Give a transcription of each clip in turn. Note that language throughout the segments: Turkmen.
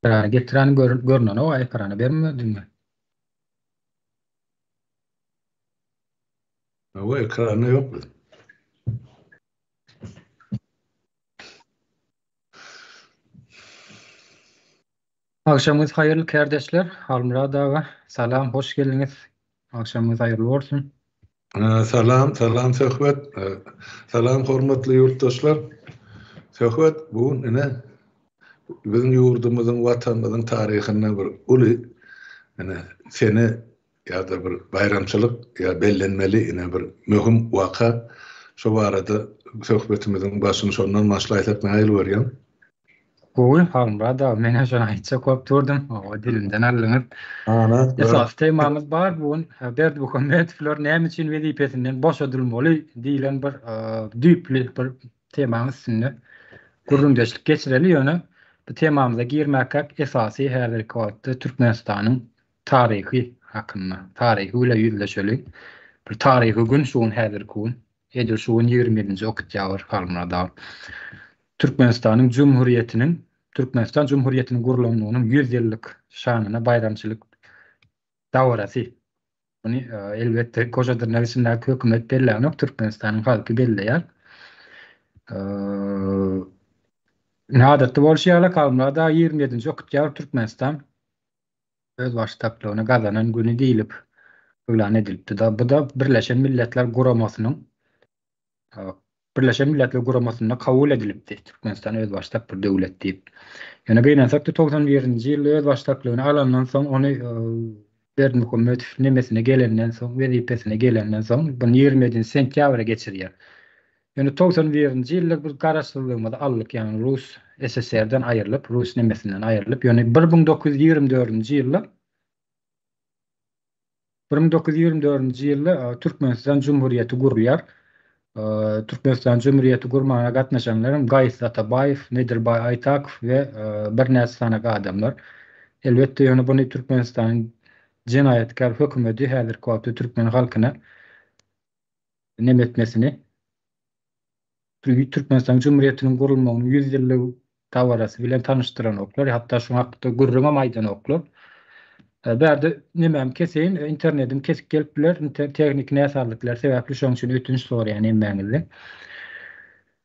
Getiren görünen o ekrana vermedin mi? O ekranı yok mu? Akşamınız hayırlı kardeşler. Halmura Dağı. Salam, hoş geldiniz. Akşamınız hayırlı olsun. Salam, salam söhbet. Salam hormatly yurtdaşlar. Söhbet bu ine bizim yurdumuzun, vatanımızın tarihinden bir uly seni ya da bir bayramçılık ya bellenmeli ine bir mühim vaka. Şu barada söhbetimizin başını sonundan başlaysak nail verýän. Goýun Halmura Dağı. Mene şonu aýtsa köp durdum. O dilimden alınıp. Ana, Esas temamız bar bugün. Berdi bu kometfler näme üçin wezipesinden boş ödülmeli diýilen bir düýpli bir temamız sinne. Gurrundaşlyk geçireli ýöne bu temamyza girmäk esasy häzirki wagtda Türkmenistanyň taryhy hakynda, taryhy ile ýüzleşeli bir taryhy gün şuň häzirki gün. Edil şuň 20-nji oktýabr Halmurada. Türkmenistanyň Cumhuriyetiniň Türkmenistan Cumhuriyetiniň gurulmagynyň 100 ýyllyk şanyna bayramçylyk dawrasy. Bunu elbette koşadır näwisinde hökümet belläňok, Türkmenistanyň halky belleýär. Nadatda bolşýarlar kalmada 27-nji oktýabr Türkmenistan öz başçylygyny gazanan güni diýilip öýlan edilipdi. Bu da Birleşen Milletler Guramasynyň Birleşen Milletler Guramasyna kabul edilipdi. Türkmenistan öz başçylyk bir döwlet diýip. Ýöne beýnansakda 91-nji ýyl öz başçylygyny alandan soň ony Berdi hökümet nemesine gelenden soň, wezipesine gelenden soň, bunu 27 sentýabra geçirýär. Ýöne 91-nji ýyllyk bir garaşdyrylmada allyk, ýani Rus SSR-den aýrylyp, Rus nemesinden aýrylyp, ýöne 1924-nji ýylda Türkmenistan Cumhuriyeti gurulýar. Türkmenistan Cumhuriyeti gurmagyna gatnaşanlaryň Gaýsy Atabaýew, Nedirbay Aýtakow we bir näçe sanaky adamlar. Elbetde ýöne bunu Türkmenistanyň jenaýatkar hökümeti häzirki wagtda türkmen halkyna nemetmesini Türkmenistan Cumhuriyetiniň gurulmagynyň 100 ýyllyk tawarasy bilen tanıştyran oklar, hatda şu hakda gurruma maýdan oklar. Bärde nemem keseyin, internetim kesip gelipdiler, teknik näsarlyklar sebäpli şoň üçin ötünç sorýan emmäňizde.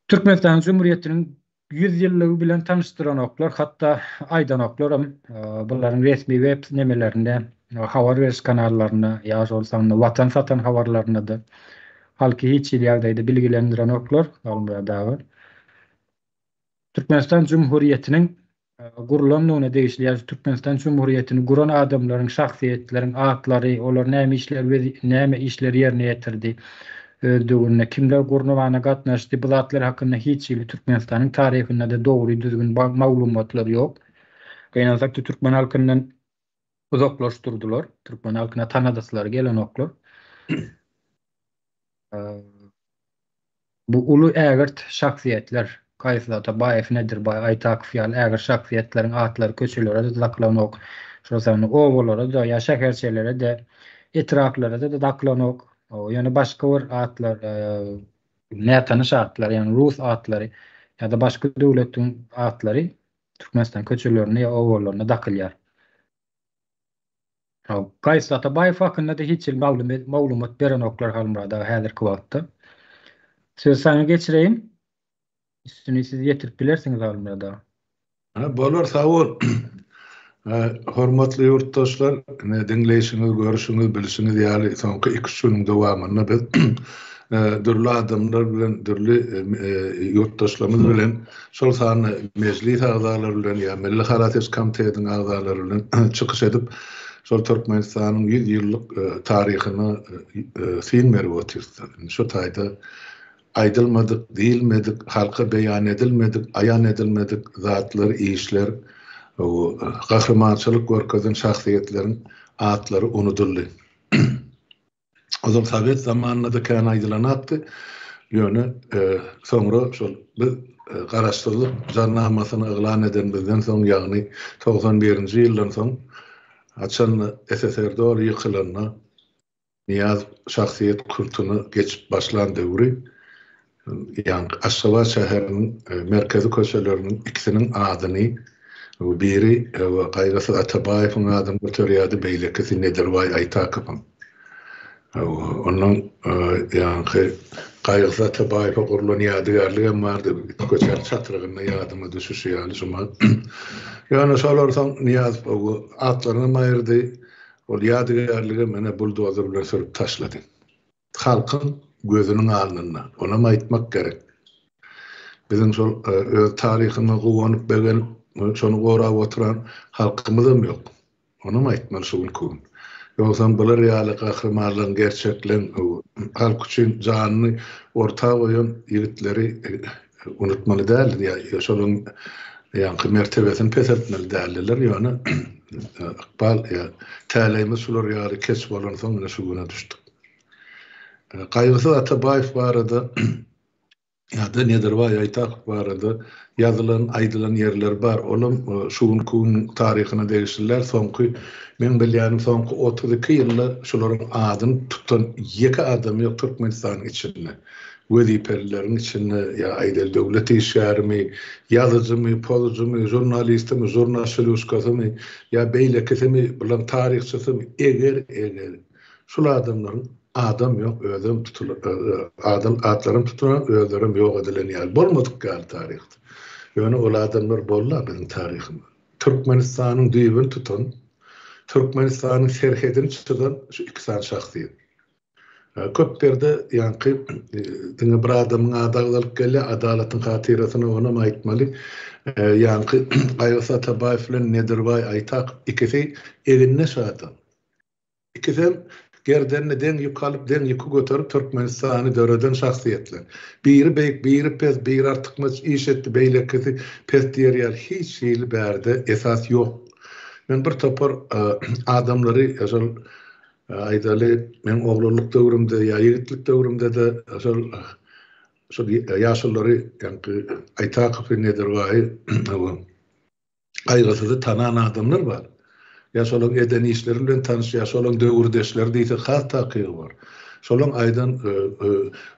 Türkmenistan Cumhuriyetiniň 100 ýyllygy bilen tanıştyran oklar, hatda aýdan oklar, buların resmi web nemelerinde, habar beriş kanallaryna, ýa-da bolsa watan satan habarlaryna da halky hiç ýagdaýda bilgilendiren oklar almada. Türkmenistan Cumhuriyetiniň gurulanmagyna değişli, Türkmenistan Cumhuriyetini guran adamlaryň şahsiýetleriň atlary, olar näme işler ýerine ýetirdi, öldüğüne kimler gurulmagyna gatnaşdy, bu zatlar hakynda hiç ýyly Türkmenistanyň taryhynda da dogry düzgün maglumatlar ýok. Gaýnansakda türkmen halkyndan uzaklaşdyrdylar, türkmen halkyna tanadyslar gelen oklar. Bu ulu ägirt şahsiýetler, Gaýsy Atabaýew, Nedirbay Aýtakow ýaly ägirt şahsiýetleriň atlary köçelere de daklanok, şoňsany owalara da ýa şäherçelere de etraklara da daklanok. Ýöne başga bir atlar, nätanyş atlar, ýani Rus atlary ýa-da başga döwletiň atlary Türkmenistan köçelerine ýa owalaryna dakylýar. Gaýsy Atabaýew hakynda da hiç maglumat beren oklar halmada häzirki wagtda. Söz sana geçireyim. Üstüne siz getirip bilersiniz almada. Bolar sağ ol. Hormatly yurtdaşlar, dinleýişiňiz, görüşiňiz, bilişiňiz ýaly soňky 2 güniň dowamynda biz dürli adamlar bilen, dürli yurtdaşlarymyz bilen, şol sany meclis agzalary bilen ýa Milli Haratet Komitetiň agzalary bilen çykyş edip, şol Türkmenistanyň 100 ýyllyk taryhyny film berip oturdy. Şu taýda aýdylmadyk, diýilmedik, halka beýan edilmedik, aýan edilmedik zatlar, işler, gahrymançylyk görkezden şahsiýetleriň atlary unutuldy. Ozal Sovet zamanynda da kan aýdylanatdy. Ýöne soňra şol bir garaşdyrlyk jarnamasyny eglan eden bizden soň, ýagny 91-nji ýyldan soň açan SSR-de ýykylanma Niyaz şahsiýet kultuny geçip başlan döwri. Yani Aşgabat şäheriniň merkezi köşeleriniň ikisiniň adyny biri Kaygısı Atabayev'in adamı törüyadı beylekesi Nedirvay Aytakıp'ın. Onun yani Kaygısı Atabayev'e kurulan yadigarlığı vardı. Köçer çatırığında yadıma düşüşü yani. Yani solarsan niyaz atlarına mayırdı. O yadigarlığı mene buldozerle sürüp taşladı. Halkın gözünün alnına. Ona mı aytmak gerek? Bizim sol tarihini kullanıp beğenip şonu oraya oturan halkımızım yok. Onu mu aytmalı mümkün? Yoksa bu real kahramanlığın gerçeklen halk için canını ortaya koyan yiğitleri unutmalı değil. Ya şolun yani mertebesini pes etmeli değerliler. Yani akbal ya taleyimiz sular yarı kes olan sonra şu güne düştük. Kaygısı Atabayev vardı. Ya da Nedirvay Aytak barada yazılan, aydılan yerler var. Olam şuun kuun tarihine değişirler. Sonku, men bilýänim sonku 32 ýylda şolaryň adını tutan iki adam yok Türkmenistan'ın içinde. Wezipelerin içinde ya aydel devlet işgärimi, yazıcımı, pozucumı, jurnalistimi, jurnalistimi, ya beylekesimi, bulan tarihçisimi, eger şol adamların adam yok, ödüm tutulur, adam atlarım tutulan, ödürüm yok edilen yer. Bolmadık gal tarihte. Yani o adamlar bolla bizim tarihimiz. Türkmenistan'ın düğümünü tutan, Türkmenistan'ın serhedini tutan şu iki tane şahsiyet. Köplerde yani bir adamın adalet gelle adaletin hatiratını ona aitmalı. Yani Kaygısı Atabayev'le Nedirvay Aytak ikisi eline şadan. İkisi gerdenine den yukalıp den yuku götürüp Türkmenistan'ı döreden şahsiyetler. Biri beyik, biri pes, biri artık maç iş etti, beylekesi pes diğer yer hiç şeyli berde esas yok. Ben bir topar adamları yaşal aydalı men oğluluk dövrümde ya yiğitlik dövrümde de yaşlıları yani Aytakıp Nedirvay Kaygısızı tanan adamlar var. Yaşalın eden işleriyle tanış, yaşalın döwürdeşleri deyse has takygy var. Şolun aydan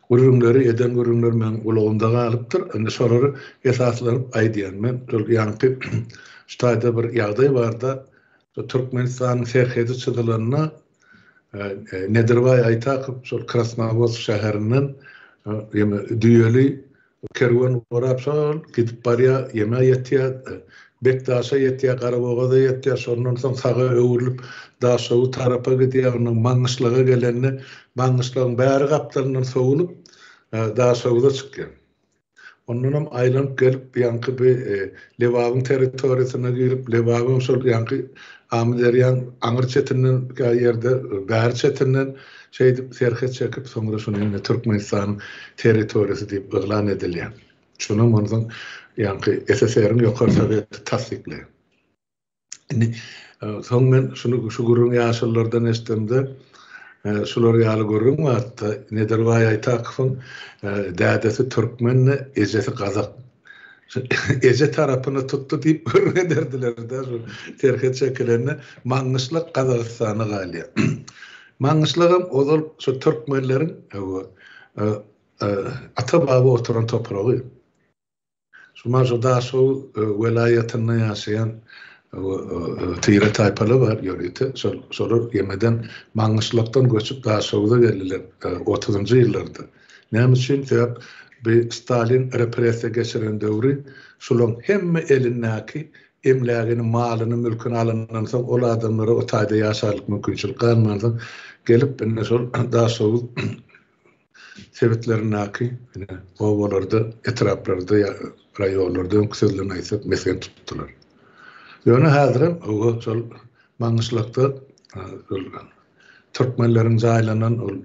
gururumları eden gururumlar men ulağında galypdyr. Indi şolary esaslanıp aýdýan men ýa-ni ştaýda bir ýagdaý barda Türkmenistan'ın serhedi çygylaryna Nedirvay Aytakıp şol Krasnovodsk şäherinden düýeli kerwan barap şol gidip barya ýeme ýetýär. Bektaşa yetýär, Garaboğaz'a yetýär, şondan soň saga öwürlüp daşawy tarapa gidýär, onuň maňyşlyga gelenini, maňyşlygyň bäri gaplaryndan sowulup daşawda çykýar. Ondan aýlanyp gelip ýanky bir Lewagyň territoriýasyna girip, Lewagyň şol ýanky Amderýan aňyr çetinden ýerde bäri çetinden şeýdip serhet çekip soňra şunu Türkmenistan territoriýasy diýip eglan edilýär. Şunu ondan yani SSR'ın yukarı seviyeti tasdikli. Yani son ben şu gururun yaşlılardan estemde şuları yalı gururun var. Nedirvay Aytakıp'ın dədesi Türkmen'le ecesi Kazak. Ece tarafını tuttu deyip ne derdiler de terhet şekillerine Maňyşlyk Kazakistan'a galya. Maňyşlygym ozal şu Türkmenlerin ata baba oturan toprağı. Şuma da şu velayetinde yaşayan tire taypalı var yörüte. Şolar yemeden Maňyşlykdan göçüp daha şowda geldiler 30-njy ýyllarda. Näme üçin? Sebäp bir Stalin repressiýa geçiren döwri şolun hemme elindäki emlägini, malyny, mülkini alandan soň ol adamlara o taýda ýaşarlyk mümkinçilik galmandan gelip indi şol daha şow sebeplerindeki ovalarda, etraflarda, rayonlarda öňküslerini aýsap mesen tutdular. Ýöne häzirim o şol Maňyşlykda Türkmenleriň jaýlanan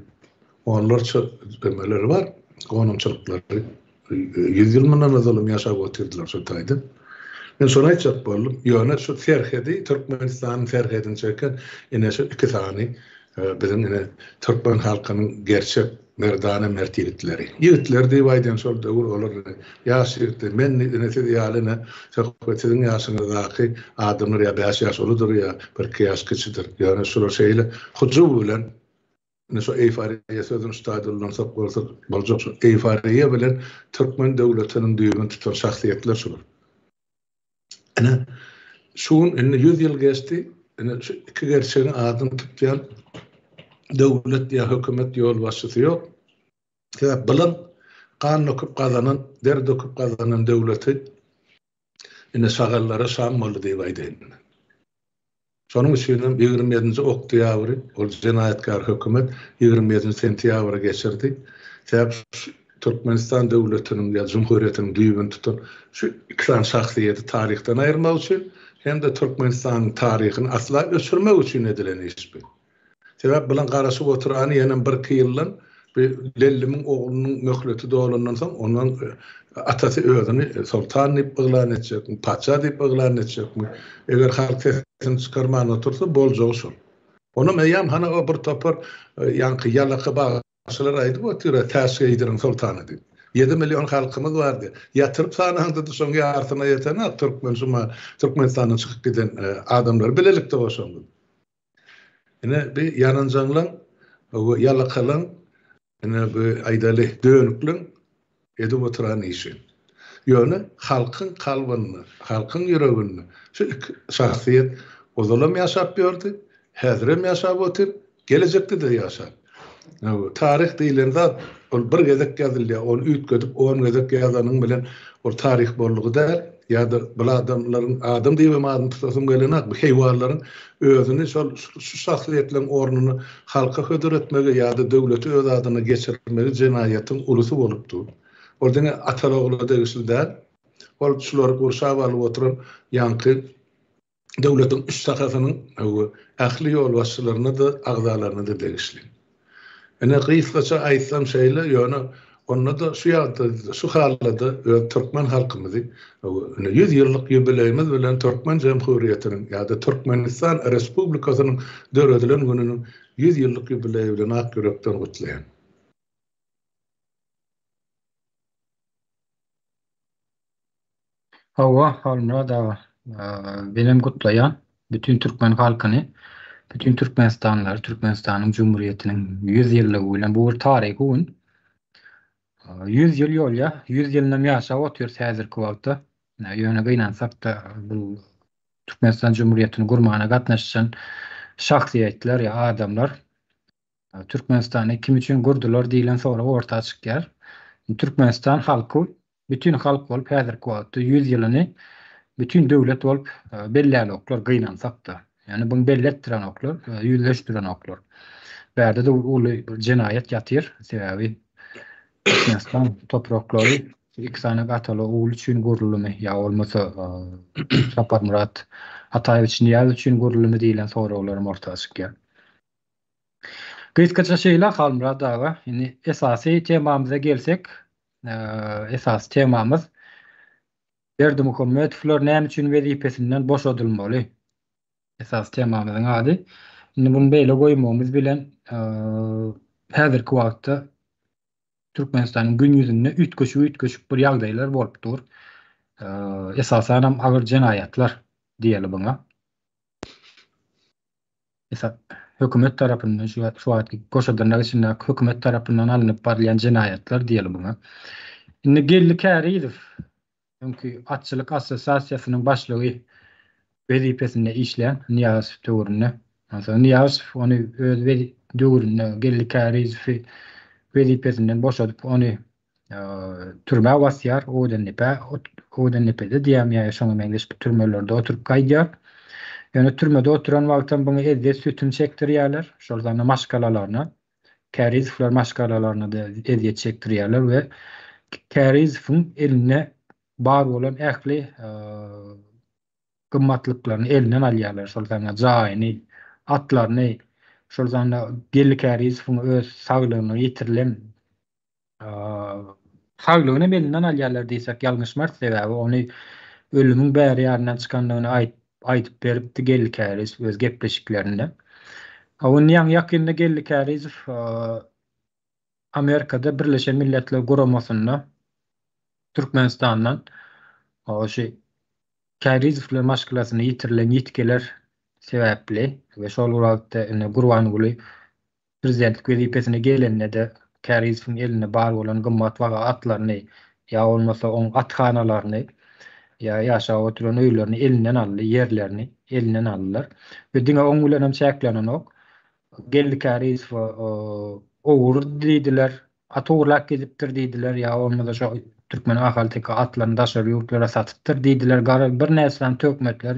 onlarça demeleri var. Gonumçylyklary 100 ýyl mundan azalym ýaşap oturdylar şu taýda. Men şonu aýtjak boldum. Ýöne şu serhedi Türkmenistanyň serhedini çeken ene şu iki tany bizim ene Türkmen halkynyň gerçek merdane mertiyetleri. Yiğitler diýip aýdan şol döwür olar. Ýaşyrdy. Men näse diýäline söhbetiň ýaşyndaky adamlar ýa 5 ýaş oludur ýa 1 ýaş kiçidir. Ýani şol şeýle hujuw bilen näse eýfariýa sözüň staýdylan sap bolsa boljak şu eýfariýa bilen Türkmen döwletiniň düýbüni tutan şahsiýetler şular. Ana şuun 100 yıl geçti. İki gerçeğini adım tutmayan devlet ya hükümet yol başçısı yok. Sebep bilen kanun okup kazanan, derd okup kazanan devleti sagallara şammalı diýip aýdyn. Şonuň üçin 27-nji oktýabry ol jenaýatkar hökümet 27 sentýabra geçirdi. Sebep Türkmenistan devletiniň ýa Cumhuriýetiniň düýbüni tutan şu ikram şahsiýeti tarihten aýyrmak üçin hem de Türkmenistanyň taryhyny asla öçürmek üçin edilen iş bu. Sebep bilen garaşyp oturany ýene bir ýyldan Lellimiň oğlunyň möhleti dolandan soň ondan atasy özüni sultan diýip ýylan etjekmi, paça diýip ýylan etjekmi? Eger halk sesini çykarman otursa boljak şol. Onu meýam hana o bir topar ýanky ýalaky başlar aýdyp otyra täsir edilen sultany diýip. 7 milyon halkymız bardy. Ýatyryp sanaňda soň ýartyna ýetene Türkmenistanyň çykyp giden adamlar bilelikde bolşandy. Ene bir ýananjaňlaň o ýalakylaň ene bu aýdaly dönüklüň edip oturan işi. Ýöne halkyň kalbyny, halkyň ýüregini şu şahsiýet ozalam ýaşap berdi, häzirem ýaşap otur, gelecekde de ýaşar. Tarih diýilen zat ol bir gezek ýazylýar, ol üýtgedip 10 gezek ýazanyň bilen ol tarih bollugy der, ýa-da bu adamlaryň adam diýip adym tutasym gelenak bu heýwanlaryň özüni şu şahsiýetleň ornuny halka hödür etmegi ýa-da döwleti öz adyna geçirmegi jenaýatyň ulusy bolupdy. Orada ataloglu degişler, ol şular gurşap alyp oturan ýanky döwletiň üst sahafynyň ähli ýol başçylaryna da agzalaryna da degişler. Ene gysgaça aýtsam şeýle ýöne onda da şu ýagdaýda, şu halda Türkmen halkymyzy 100 ýyllyk ýübileyimiz bilen Türkmen Jemhuriýetiniň ýa-da Türkmenistan Respublikasynyň döwredilen gününiň 100 ýyllyk ýübileýi bilen ak ýürekden gutlaýan. Hawa halna da benim gutlayan bütün Türkmen halkyny, bütün Türkmenistanlar, Türkmenistanyň Cumhuriýetiniň 100 ýyllygy bilen bu bir taryhy gün. 100 ýyl ýolya, 100 ýylynam ýaşap oturýar häzirki wagtda. Ýöne gynansak da bu Türkmenistan Cumhuriýetini gurmana gatnaşan şahsiýetler ýa adamlar Türkmenistany kim üçin gurdular diýilen soraga orta çykýar. Türkmenistan halky bütün halk bolup häzirki wagtda 100 ýylyny bütün döwlet bolup belläli oklar gynansak da. Yani bunu belletdiren oklar, ýüzleşdiren oklar. Bärde de uly jenaýat ýatyr. Sebebi Türkmenistan topraklary ikisana gataly uly üçin gurulmy ýa bolmasa Sapar Murat Ataýew üçin gurulmy diýilen soraglary ortaga çykýar. Gysgaça şeýle Halmurad aga, indi esasy temamyza gelsek, esas temamyz Berdimuhammedow näme üçin wezipesinden boşadylmaly. Esas temamyzyň ady. Indi bunu beýle goýmagymyz bilen häzirki wagtda Türkmenistanyň gün ýüzünde ütköşüp bir ýagdaýlar bolup dur. Esasan hem agyr jenaýatlar diýeli buňa. Hökümet tarapyndan şu wagtky goşadyrlar içinde hökümet tarapyndan alınıp barýan jenaýatlar diýeli buňa. Indi Gelli Käriýew çünki atçylyk assosiasiýasynyň başlygy wezipesinde işleyen Niýazow döwründe. Mesela Niýazow ony öz döwründe Gelli Käriýew wezipesinden boşadyp ony türme wasýar, odan nepede diýýär, şoňa meňdeş bir türmelerde oturup gaýdýar. Yani türmede oturan wagtdan buňa ezýet sütün çekdirýärler, şollarna maşgalalaryna, Käriýewler maşgalalaryna da ezýet çekdirýärler we Käriýewiň eline bar bolan ähli gymmatlyklaryny elinden alýarlar, şollarna jaýyny, atlaryny, şollarna Gelli Käriýewiň öz saglygyny ýitirilen saglygyny elinden alýarlar diýsek ýalňyşmaz, sebebi ony ölümüň bäri ýaryndan çykanlygyny aýdyp beripdi Gelli Käriýew öz gepleşiklerinde. Ony ýakynda Gelli Käriýew Amerikada Birleşen Milletler Guramasynda Türkmenistandan Käriýewler maşgalasyny ýitirilen ýetkiler sebäpli we şol wagtda Gurbanguly prezidentlik wezipesine gelende de Käriýewiň eline bar bolan gymmat waga atlaryny ýa bolmasa oň athanalaryny ya yaşa oturan öýlerini elinden aldy, yerlerini elinden aldylar. Ve diňe oň bilen hem çäklenen ok. Gellikäri owur diýdiler, atowurlak gezipdir diýdiler, ya olmada şo türkmen ahaltyka atlaryny daşary ýurtlara satypdyr diýdiler. Gara bir näseden tökmetler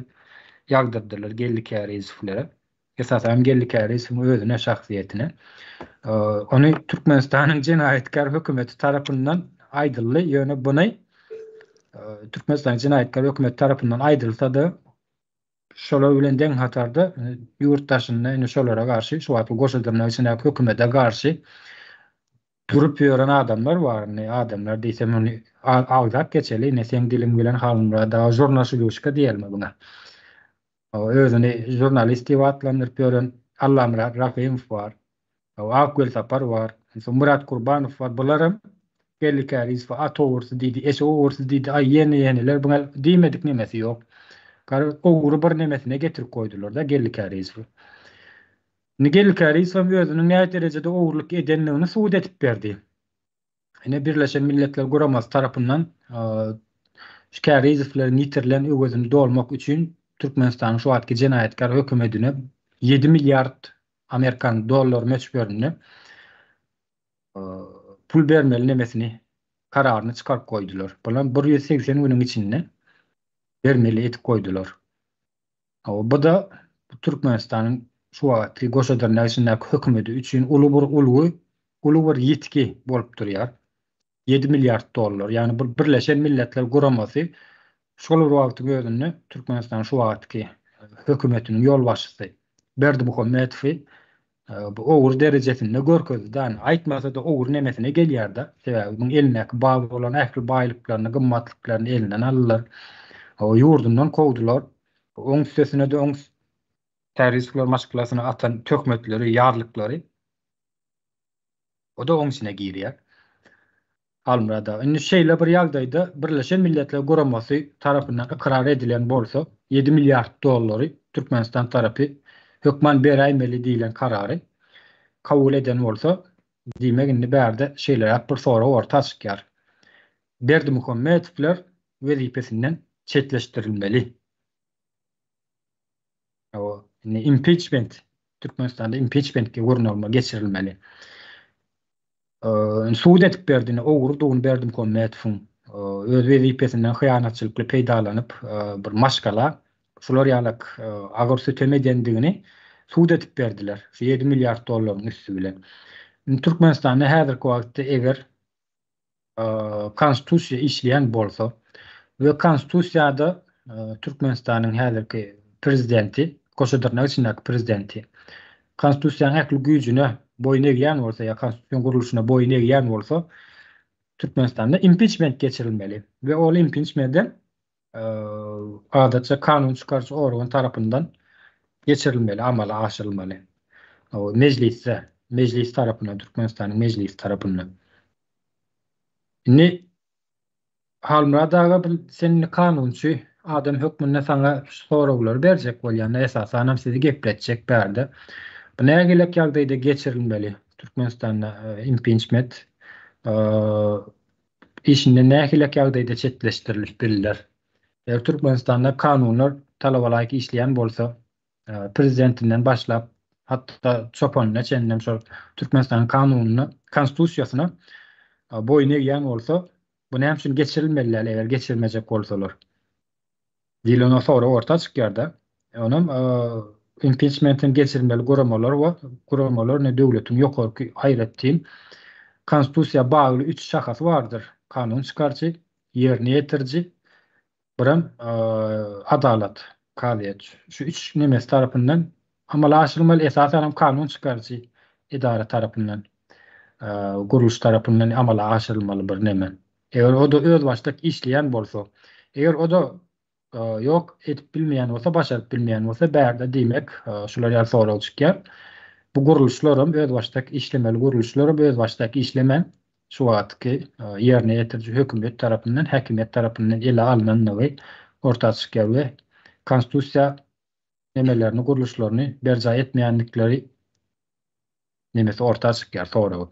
ýagdyrdylar gellikäri ýüzlere. Esasen gellikäri ýüzüň özüne şahsiýetine. Ony Türkmenistanyň jenaýetkar hökümeti tarapyndan aýdyldy. Ýöne buny Türkmenistanyň jenaýetkar hökümeti tarapyndan aýdylsa da şolar bilen deň hatarda ýurtdaşyna ine şolara garşy şu wagtly goşadyrna üçin hökümete garşy durup ýören adamlar bar. Ne adamlar diýsem ony awzak geçeli ne sen dilim bilen halymra da jurnalistika diýelme buna. O özüni jurnalist diýip atlandyryp ýören Allamrat Rahimov bar. O Akgül Sapar bar. Murat Kurbanow bar. Bularym gellikäri fa atowursy diýdi, eşowursy diýdi. Ay ýeni-ýeniler buňa diýmedik nemesi ýok. Gara owuru bir nemesine getirip koydular da gellikäri ýüzü. Gellikäri ýüzü özüniň näme derejede owurluk edenligini suwd etip berdi. Ine Birleşen Milletler Guramasy tarapyndan şikari ýüzülerini ýitirilen öwezini dolmak üçin Türkmenistanyň şu wagtky jenaýetkar hökümetine 7 milliard Amerikan dollar meçberini pul bermeli nemesini kararyny çykaryp koydular. Bulan 180 güniň içinde bermeli etip koydular. Bu da Türkmenistanyň şu wagtky goşadyrna hökümeti üçin uly bir ýetki bolup durýar. 7 milliard dollar. Yani bu Birleşen Milletler Guramasy şol wagtyň özünde Türkmenistanyň şu wagtky hökümetiniň ýol başçysy Berdimuhammedow bu owur derejesinde görkezdi. Yani aýtmasa da owur nemesine gelýär-de. Sebäbi bu elindäki bagy bolan ähli baýlyklaryny, gymmatlyklaryny elinden aldylar. O ýurdundan kowdular. Oň üstesine de oň teröristler maşgylasyna atan tökmetleri, ýarlyklary o da oň içine girýär. Almada. Indi şeýle bir ýagdaýda Birleşen Milletler Guramasy tarapyndan ikrar edilen bolsa 7 milliard dollary Türkmenistan tarapy hökman beräýmeli diýilen karary kabul eden bolsa diýmek indi bärde şeýler bir sonra orta çykýar. Berdimuhammedowler wezipesinden çetleşdirilmeli. O impeachment Türkmenistanda impeachmentke gurnalma geçirilmeli. Suwd etip berdine owurdugyny Berdimuhammedowyň öz wezipesinden hyýanatçylykly peýdalanyp bir maşgala şolar ýalyk agyr sütemedendigini suwd etip berdiler. 7 milliard dollaryň üstü bilen. Türkmenistanda häzirki wagtda eger konstitusiýa işleýän bolsa we konstitusiýada Türkmenistanyň häzirki prezidenti, goşadyrna içindäki prezidenti konstitusiýanyň ähli güýjüne boyun eýýän bolsa ýa konstitusiýa guruluşyna boyun eýýän bolsa Türkmenistanda impeachment geçirilmeli we ol impeachmentden adatça kanun çykarjy organ tarapyndan geçirilmeli, amala aşyrylmaly. O meclis tarapyndan, Türkmenistanyň meclis tarapyndan. Indi halmada senin kanunçy adam hökmüne sana soraglar berjek bolýan esasen hem sizi gepletjek bärde. Bu näme gelek ýagdaýda geçirilmeli? Türkmenistanda impeachment işinde näme gelek ýagdaýda çetleşdirilip birilýär. Türkmenistanda kanunlar talabalaryk işleýän bolsa, prezidentinden başlap hatta çopanyna çennem şol Türkmenistanyň kanunyna, konstitusiýasyna boyun eýýän bolsa, bu näme üçin geçirilmeliler eger geçirmejek bolsalar. Diýlen sonra orta çykýar-da. Onam impeachmentin geçirilmeli guramalar we guramalar ne döwletiň ýokarky aýratdyň konstitusiýa bagly 3 şahasy bardyr. Kanun çykarjy, ýerine ýetirji, biram adalat, kadyýat. Şu 3 nemes tarapyndan amala aşyrylmaly, esasen hem kanun çykarjy idara tarapyndan, guruluş tarapyndan amala aşyrylmaly bir neme. Eger o da öz başlyk işleýän bolsa, eger o da yok etip bilmeýän bolsa, başaryp bilmeýän bolsa bärde diýmek şular ýa soraw çykýar. Bu guruluşlarym öz başlyk işlemeli guruluşlarym öz başlyk işlemen şu wagtky ýerine ýetirji hökümet tarapyndan, häkimet tarapyndan ele alynanlygy orta çykýar we konstitusiýa nemelerini, guruluşlaryny berja etmeýänlikleri nemesi orta çykýar soraw.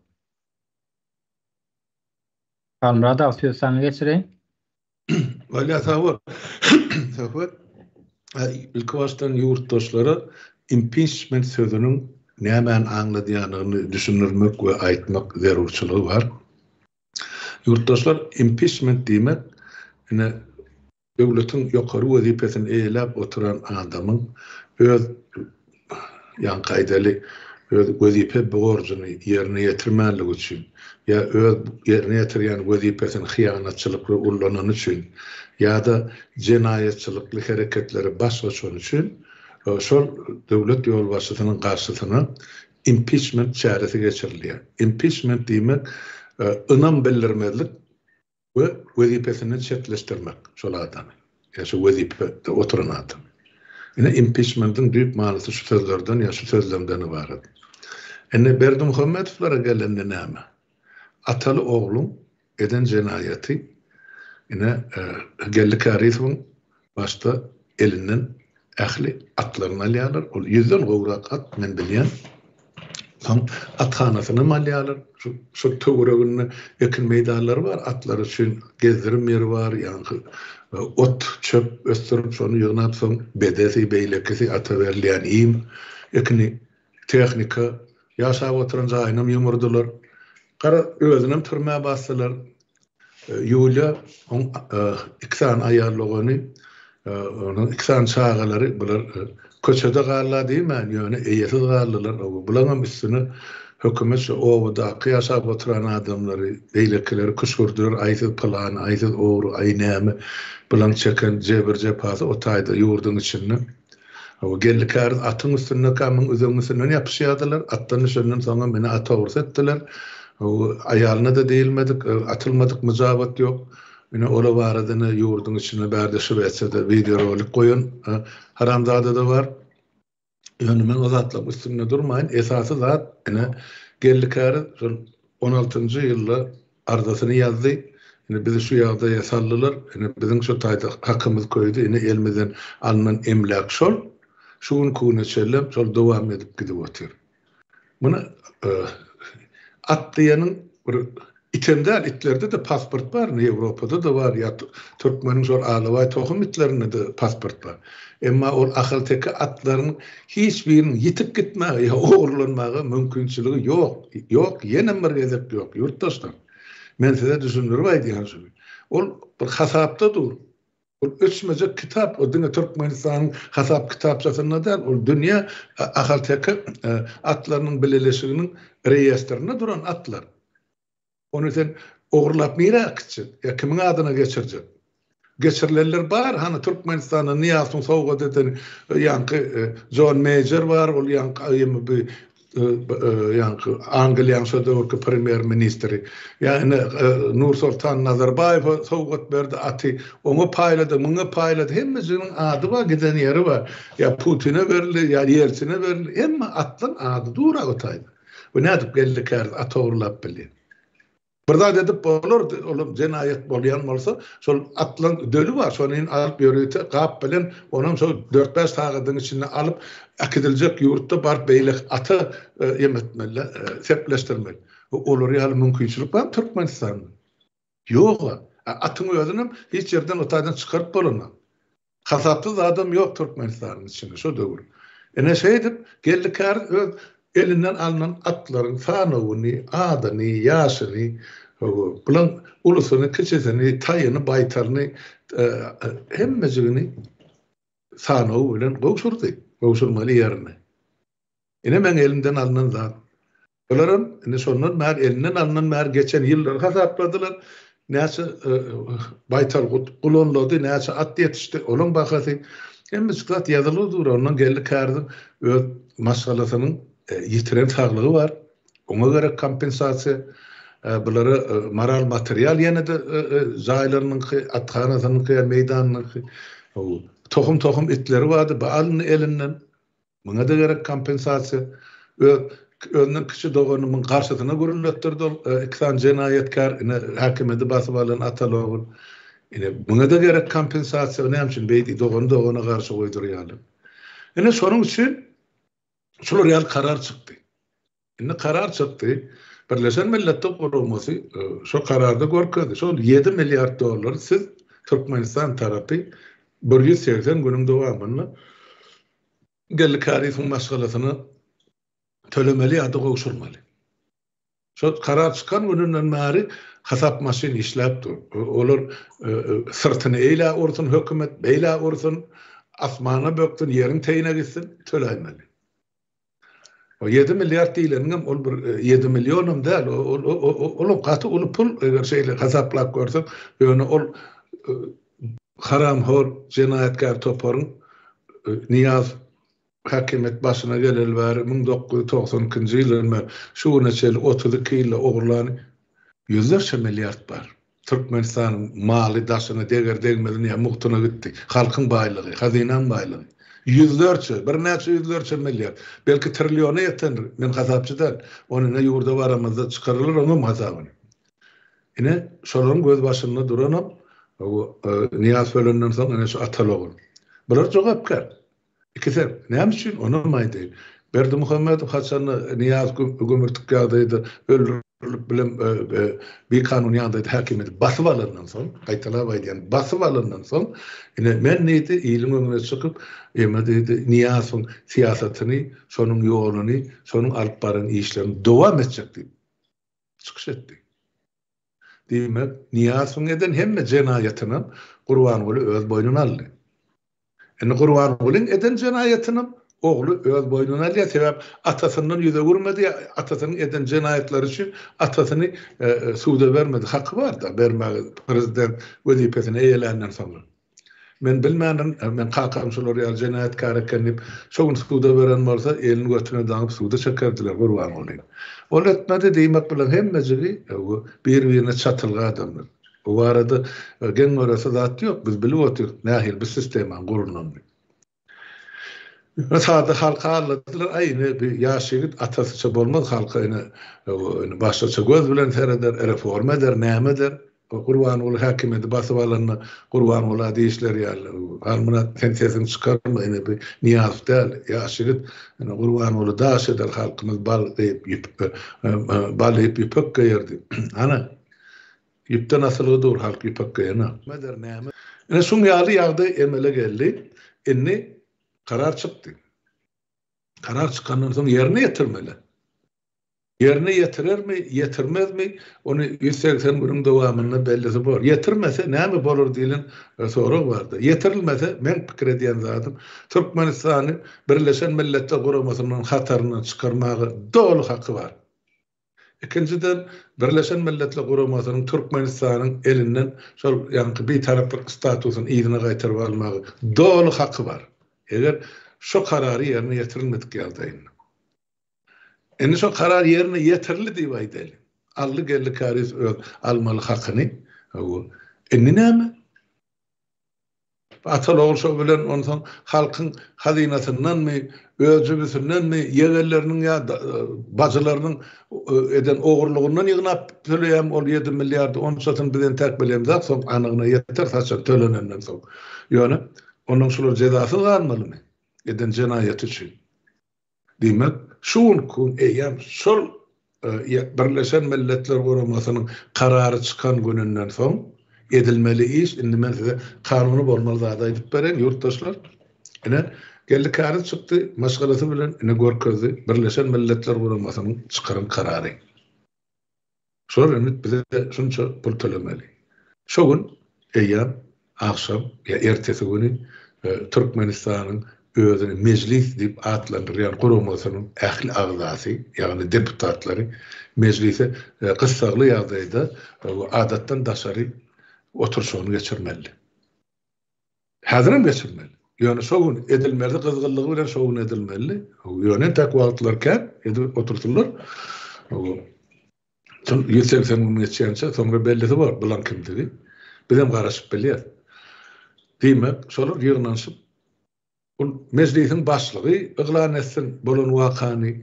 'Almada söz sana geçireyim. Valla tavır. Tavır. İlk baştan yurttaşlara impeachment sözünün nämen anladyanyny düşünürmek we aýtmak zerurçylygy var. Yurttaşlar impeachment diýmek, ine döwletiň ýokary wezipesini eýlep oturan adamyň öz ýankaýdaly öz wezipe borjyny ýerine ýetirmänligi üçin ýa öz ýerine ýetirýän wezipesini hyýanatçylykla ullanan üçin ýa-da jenaýetçilikli hereketleri başlaşan üçin şol döwlet ýolbaşçysynyň garşysyna impeachment çäresi geçirilýär. Impeachment diýmek ynam bildirmezlik we wezipesini çetleşdirmek şol adamy. Ýa şu wezipede oturan adam. Ine impeachment'in büyük manysy şu sözlerden ýa şu sözlemden ibaret. Ene Berdimuhammedowlara gelende näme? Ataly oglum eden jenaýaty ine gellik arifin başta elinden ähli atlaryny alýarlar. Ol ýüzden gowrak at men bilýän. Tam athanasyny alýarlar. Şu töweregini ekin meýdanlary var, atlar üçin gezdirim ýeri var, ýa-ni ot çöp östürüp şonu ýygnap soň bedesi beýlekisi ata berilýän iýim ekini tehnika ýaşap oturan jaýynam ýumurdylar. Gara özünem türmä basdylar. Ýulia iksan aýarlygyny onun iksan çağalary bular köçede gallar diýmän ýöne eýesiz gallar. Bularym üstüne hökümet owada ýaşap oturan adamlary beýlekileri kuşurdur, aýsy plan, aýsy owru, aýnäme bilen çeken jebir jepasy o taýda ýurdun içinde. O gellikär atyň üstüne kamyň özüň üstüne ýapyşýardylar. Atdan şondan soňra meni ata ursatdylar. O aýalyna da diýilmedik, atylmadyk müjabat ýok. Ine ola baradyny ýurdun içine bärdişip etse video rolik goýun. Haramzada da var. Ýöne men o zatlar üstünde durmaýyn. Esasy zat ine gellikär 16-njy ýylda ardasyny ýazdy. Ine bizi şu ýagda ýasallylar. Ine biziň şu taýda hakymyz koýdy. Ine elmizden alynan emlak şol. Şuň kuny çellem şol dowam edip gidip otur. Muna atlayanın bir itender itlerde de pasport var. Ýewropada da var. Ya Türkmeniň şol alaway tohum itlerinde de pasport var. Emma ol ahylteki atlaryň hiç birini yitip gitmäge ýa ogurlanmagy mümkinçiligi ýok. Ýok, ýene bir gezek ýok. Ýurtdaşlar. Men size düşündürüp aýdýan şu. Ol bir hasapda dur. Ol ölçmejek kitap, o diňe Türkmenistanyň hasap kitapçasyna da ol dünýä ahylteki atlarynyň bileleşiginiň reýestrine duran atlar. Onu sen ogurlap mirakçy, ya kimin adyna geçirjek? Geçirilenler bar, hani Türkmenistanyň Niýasyň sowgat eden ýanky John Major bar, ol ýanky bir ýanky Angliýanyň şodurky premier ministri. Ýani Nur Sultan Nazarbayew sowgat berdi aty, onu paýlady, muňa paýlady. Hemmesiniň ady bar, giden ýeri bar. Ya Putin'e berildi, ya Yeltsin'e berildi. Emma atlan ady dura otaýdy. Bu nädip gellikär atawurlap bilýär. Birda edip bolar, oğlum jenaýet bolýan bolsa, şol atlan dölü var, şonu alıp ýörüýte, gap bilen onuň şol 4-5 sagydyň içinde alıp akidiljek ýurtda bar beýlik ata ýemetmeli, sepleşdirmeli. Olar ýaly mümkinçilik bar Türkmenistanda. Ýok, atyň özünem hiç ýerden otaýdan çykaryp bolanma. Hasapsız adam ýok Türkmenistanyň içinde, şo döwür. Ene şeý edip gellikär elinden alınan atların sanawyny, adyny, ýaşyny, bulan ulusyny, kiçesini, taýyny, baytaryny, hemmesini sanawy bilen gowşurdy. Gowşurmaly ýerine. Ine men elimden alınan zat. Bularym ine şondan mer elinden alınan mer geçen ýyllar hasapladylar. Näçe baytar gulanlady, näçe at ýetişdi. Olaň bahasy hemmesi zat ýazylydyr. Ondan gellikärdi öz maşgalasynyň yitiren saglygy var. Ona göre kompensasiýa bulary moral material ýene de jaýlarynyň athanasynyň meýdanynyň tohum itleri vardy. Balyny elinden muňa da gerek kompensasiýa özüniň kiçi doganynyň garşysyna görünletdirdi. Iksan jenaýetkar häkimeti basyp alan atalog. Muňa da gerek kompensasiýa näme üçin beýdi dogana garşy goýdurýarlar. Şonuň üçin şol real karar çykdy. Indi karar çykdy. Birleşen Milletler Guramasy şo kararda görkezdi. Şol $7 milyar siz Türkmenistan tarapy 180 günüň dowamyny gellik harisyň maşgalasyny tölemeli ýa-da gowşurmaly. Şo karar çykan gününden bäri hasap maşyn işläp dur. Olar sırtyny eýle ursun hökümet, beýle ursun asmana böktün, ýeriň teýine gitsin, töläýmeli. O 7 milyar diýlenim ol bir 7 milyonum däl, ol gaty ol pul eger şeýle hasaplap görsek, ýöne ol haram hor jenayetkar toparyň Niyaz hakimet başına gelelbäri 1992-nji ýylyň şu neçeli 32 ýyl ogurlany yüzlerce milyard bar. Türkmenistanyň maly daşyna degmedin ýa muhtuna gitdi. Halkyň baýlygy, hazynan baýlygy. Yüzlerce, bir neçe yüzlerce milyar. Belki trilyona ýeten men hasapçydan. Onu ne ýurda baramazda çykarylır oňam hasabyny. Ine şolaryň göz başynda duranam. Niyaz ölenden soň ene şu atalogul. Bular jogapkar. İkisi näme üçin onu maýdy. Berdi Muhammedow haçany Niyaz gömürtük ýagdaýda öldürülip bilen bir kanun ýagdaýda hakimeti basyp alandan soň, gaýtalap aýdýan basyp alandan soň, ine men näde ýylyň öňüne çykyp, emedi Niyazyň siýasatyny, şonuň ýoluny, şonuň alyp baran işlerini dowam etjek diýip çykyş etdi. Diýmek, Niyazyň eden hemme jenaýatyny Gurbanuly öz boýnuna aldy. Ene Gurbanulyň eden jenaýatyny oglu öz boynuna alýar, sebäp atasyndan ýüze gurmady, atasynyň eden jenaýetleri üçin atasyny suwda bermedi, haqqy bar da bermäge prezident wezipesini eýelenden soň. Men bilmänim, men kakamşylar ýa jenaýetkar ekenip, şoň suwda beren bolsa elini götüne daňyp suwda çekerdiler Gurbanuly. Ol etmedi diýmek bilen hemmejigi bir-birine çatylgy adamlar. O arada gen orası zat ýok, biz bilip oturýuk, nähil bir sistemaň gurulnandy. Mesela halka anlattılar, aynı bir yaşayıp atasıça bolmaz halka başlaça göz bilen seyreder, reform eder, näme eder. Gurbanuly hakimeti basyp alanna Gurbanuly diýişler ýaly. Almana sensesini çykarma, bir Niyaz däl, yaşayıp Gurbanuly daş eder, halkymyz bal ýyp ýüpek gýerdi. Ana ýüpden asıly dur halk ýüpek gýerna. Meder näme? Ene şuň ýaly ýagdaý emele geldi. Inni karar çıktı. Karar çıkandan sonra yerine getirmeli. Yerine getirir mi, getirmez mi? Onu 180 günün devamında bellisi var. Getirmese näme bolur diýilen soru vardı. Getirilmese men pikir edýän zatym Türkmenistany Birleşen Milletler Guramasynyň hataryny çykarmagy dolu hakkı var. İkinciden Birleşen Milletler Guramasynyň Türkmenistanyň elinden şol ýa-ni bir taraplyk statusyny ýerine gaýtaryp almagy dolu hakkı var. Eger şu kararı yerine getirilmedik ýagdaýynda. Eni şu karar yerine getirildi diýip aýdaly. Ally gelli karis öz almaly hakyny. Eni näme? Atalogul şo bilen ondan halkyň hazynasyndan mı, özübüsünden mi, ýegerleriniň ýa bajylarynyň eden ogurlugyndan ýygnap töleýän ol 7 milyardy 10 satyn bilen täk bilen zat soň anygyna ýeter saçak tölenenden soň. Ýöne onun şular cezasy almalymy? Eden jenaýet üçin. Diýmek, şuň kun eýem şol Birleşen Milletler Guramasynyň karary çykan gününden soň edilmeli iş, indi men size kanuny bolmaly zada edip beren ýurtdaşlar. Ene geldi karary çykdy, maşgalasy bilen ene görkezdi Birleşen Milletler Guramasynyň çykaran karary. Şol ümit bize şunça pul tölemeli. Şo gün eýem akşam ýa ertesi günü Türkmenistanyň özüni meclis diýip atlandyrýan Guramasynyň ähli agzasy, ýagny deputatlary meclise gyssagly ýagdaýda adatdan daşary oturşugyny geçirmeli. Häzirim geçirmeli. Ýöne şo gün edilmeli, gyzgynlygy bilen şo gün edilmeli. Ýöne tek wagtlarken edip oturtulur. 180 gün geçýänçe soňra bellisi bar, bilen kimdigi. Bizem garaşyp bilýär. Diýmek, şolar ýygnanyşyp meclisin başlygy yglan etsin bolan wakany,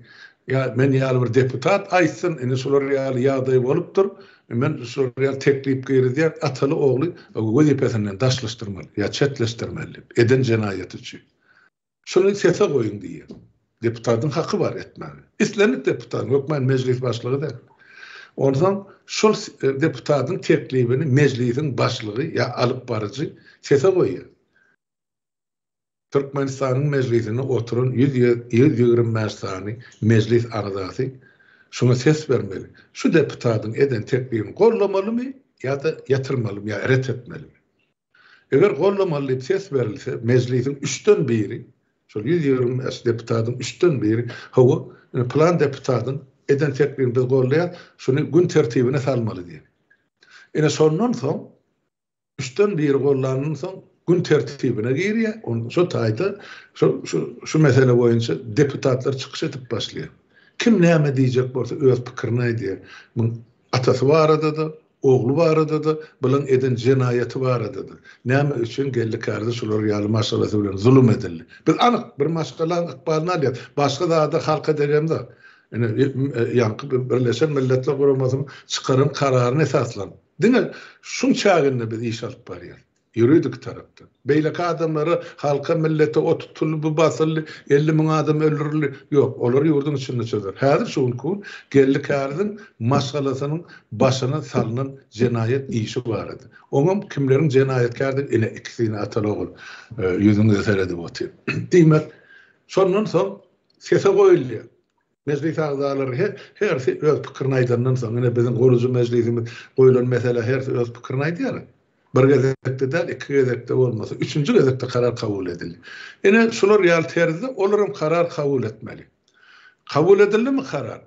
ýa men ýaly bir deputat aýtsyn, ene şolar ýaly ýagdaý bolupdyr. Men şolar teklip gerýär, ataly ogly wezipesinden daşlaşdyrmaly, ýa çetleşdirmeli, eden jenaýet üçin. Şunu sese goýun diýär. Deputatyň hakkı bar etmeli. İslenip deputat, hökmen meclis başlygy da. Ondan şol deputatın teklifini meclisin başlığı ya alıp barıcı sese koyuyor. Türkmenistan'ın meclisine oturun 125 sani meclis aradası şuna ses vermeli. Şu deputatın eden teklifini kollamalı mı ya da yatırmalı mı ya reddetmeli mi? Eğer kollamalı ses verilse meclisin 3'ten biri, şol 125 deputatın 3'ten biri hava plan deputatın eden teklifini biz kollayan şunu gün tertibine salmalı diye. Ene sondan son 3'ten biri kollanın son gün tertibine giriyor. Şu tayda şu mesele boyunca deputatlar çıkış edip başlıyor. Kim näme diyecek bolsa öz pikirini diye. Bunun atası baradadı, oğlu baradadı, bilen eden cinayeti baradadı. Näme üçün geldi kardeş şular ýaly masalasy bilen zulüm edildi. Biz anyk bir masalanın ykbalyny alýar. Başga da halka deremde. Birleşen Milletler Guramasının çıkarım kararını esaslan. Dine şun çağında biz iş alıp barýar. Yürüdük taraftan. Beylek adamları halka millete o tutullu bu basıllı 50.000 adam öldürülü yok. Olar yurdun içinde çözer. Hazır şun kun geldi kardın masalasının başına salınan cinayet işi vardı. Onun kimlerin cinayetkardı ile ikisini atalogul yüzünde seredi botu. Demek sondan son sese koyuluyor. Meclis ağzaları her öz pikirini aydandan sonra bizim gorucu meclisimiz koyulan mesele her öz pikirini aydiyar. Bir gezekte değil, iki gezekte olmasa, üçüncü gezekte karar kabul edildi. Yine şular realiterizde olurum karar kabul etmeli. Kabul edildi mi karar?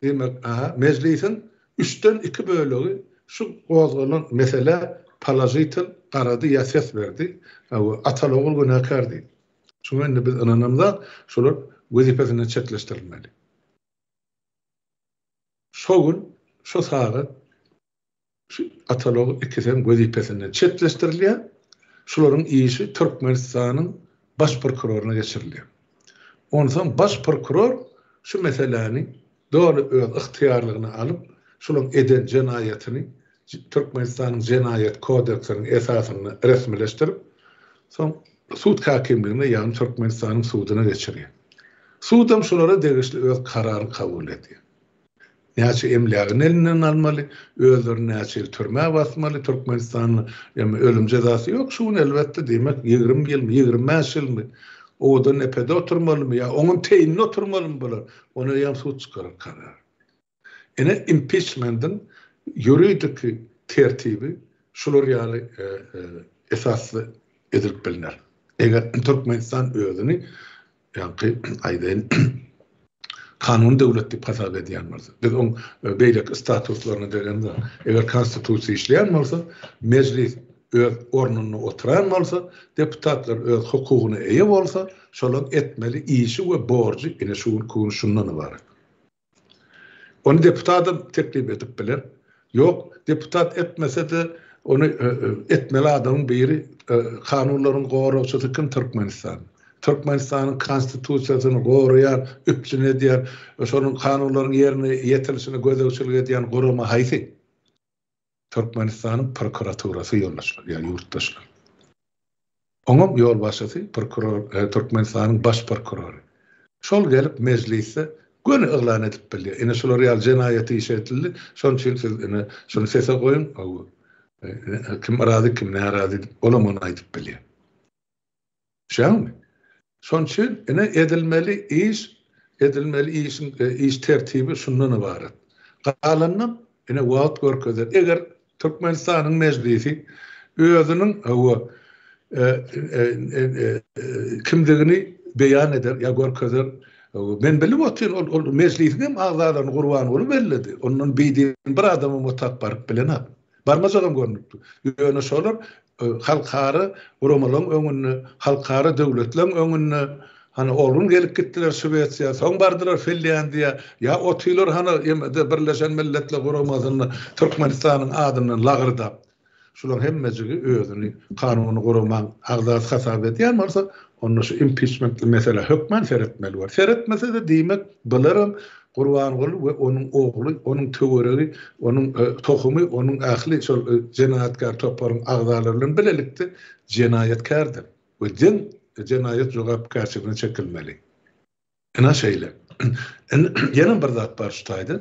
Demek, meclisin 3'ten 2 bölüğü şu kozgalan mesele palajitil karadı ya ses verdi. Atalogul günahkardı. Şunu biz inanımda şular vazifesinden çetleştirilmeli. Şu gün, şu saat atalog ikisinin vazifesinden çetleştiriliyor. Şuların işi Türkmenistan'ın baş prokuroruna geçiriliyor. Ondan baş prokuror şu meseleni doğru öz ihtiyarlığını alıp şuların eden cinayetini Türkmenistan'ın cinayet kodeksinin esasını resmileştirip son sud hakimliğine yani Türkmenistan'ın suduna geçiriyor. Sudam şulara degişli öz kararını kabul ediyor. Näçe emlärinin elinden almaly, özlerine näçe türme basmaly, Türkmenistan'ın ölüm cezası yok. Şunu elbette demek 20 yıl mı, 25 yıl mı? Oda nepede oturmalı mı ya? Onun teyinine oturmalı mı bular? Onu yam sud çıkarır karar. Ene impeachment'ın yuridik tertibi şular ýaly esaslı edilip bilinir. Eger Türkmenistan özüni ýa-ni aýdyn kanun devletli pasap edýän bolsa, biz on beýlek statuslaryny degende, eger konstitusiýa işleýän bolsa, meclis öz ornuny oturan bolsa, deputatlar öz hukugyny eýe bolsa, şolar etmeli işi we borçy ine şuň konuşundan ibaret. Onu deputat teklif edip biler. Yok, deputat etmese de onu etmeli adamın biri kanunların goraçysy kim Türkmenistan. Türkmenistan'ın konstitusiýasyny goraýan, üpçün edýär, şonun kanunlaryň ýerine ýetirilişine gözlegçilik edýän gorama haýsy? Türkmenistan'ın prokuraturasy ýollaşyr, ýa ýurtdaşlar. Oňam ýol başlasy prokuror, Türkmenistan'ın baş prokuroru. Şol gelip mecliste göni ıglan edip bilýär. Ene şolar ýaly jinayety iş edildi. Şoň üçin siz ene şonu sese goýun, kim arady, kim närazy olamany aýdyp bilýär. Şämi? Şoň üçin ene edilmeli iş tertibi şundan ibaret. Galandan ene wagt görkezler. Eger Türkmenistan'ın meclisi özüniň kimdigini beýan eder ýa görkezler. Men bilip otyr ol meclisinem agzalaryny gurban bolup belledi. Ondan beýdin bir adamy mutat baryp bilenap. Barmazagam görnüpdi. Ýöne şolar halkary uramalyň öňünde, halkary döwletleň öňünde hani olgun gelip gittiler Şweýtsiýa, soň bardylar Finlandiýa, ýa otylar hani Birleşen Milletler Guramasyny Türkmenistanyň adyny lagyrda. Şular hemmejigi özüni kanuny guraman agzat hasap edýän bolsa, onu şu impeachmentli mesele hökmen seretmeli var. Seretmese de diýmek bilerim Gurban bolup we onuň ogly, onuň töweregi, onuň tohumy, onuň ahli şol jenayatkar toparyň agzalaryny bilelikde jenayetkardyr. We jenayet jogapkarçylygyna çekilmeli. Ena şeýle. Ýene bir zat bar şutaýdy.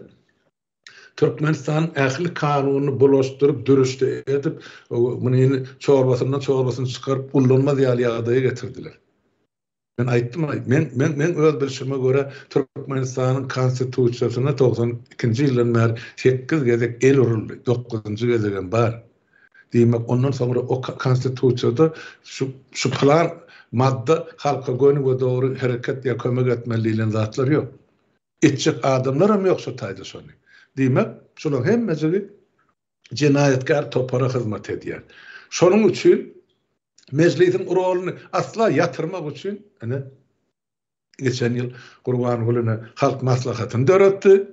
Türkmenistan ähli kanunyny bolaşdyryp dürüst edip muny çorbasını çıkarıp kullanma diýäli ýagdaýa getirdiler. Ben aýtdym, men öz bilşime göre Türkmenistanyň konstitusiýasyna 92-nji ýyldan bäri 8 gezek el uruldy, 9-njy gezegem bar. Diýmek ondan soňra o konstitusiýada şu plan madda halka gönüge doğru hareket ya kömek etmeliğinden zatlar yok. İtçik adamlar hem yoksa tayda sonu. Diýmek, şolar hemmesi cinayetkar topara hizmet edýär. Şonuň üçin meclisin rolunu asla yatırmak üçin geçen ýyl Gurbanguluny halk maslahatyny döretdi.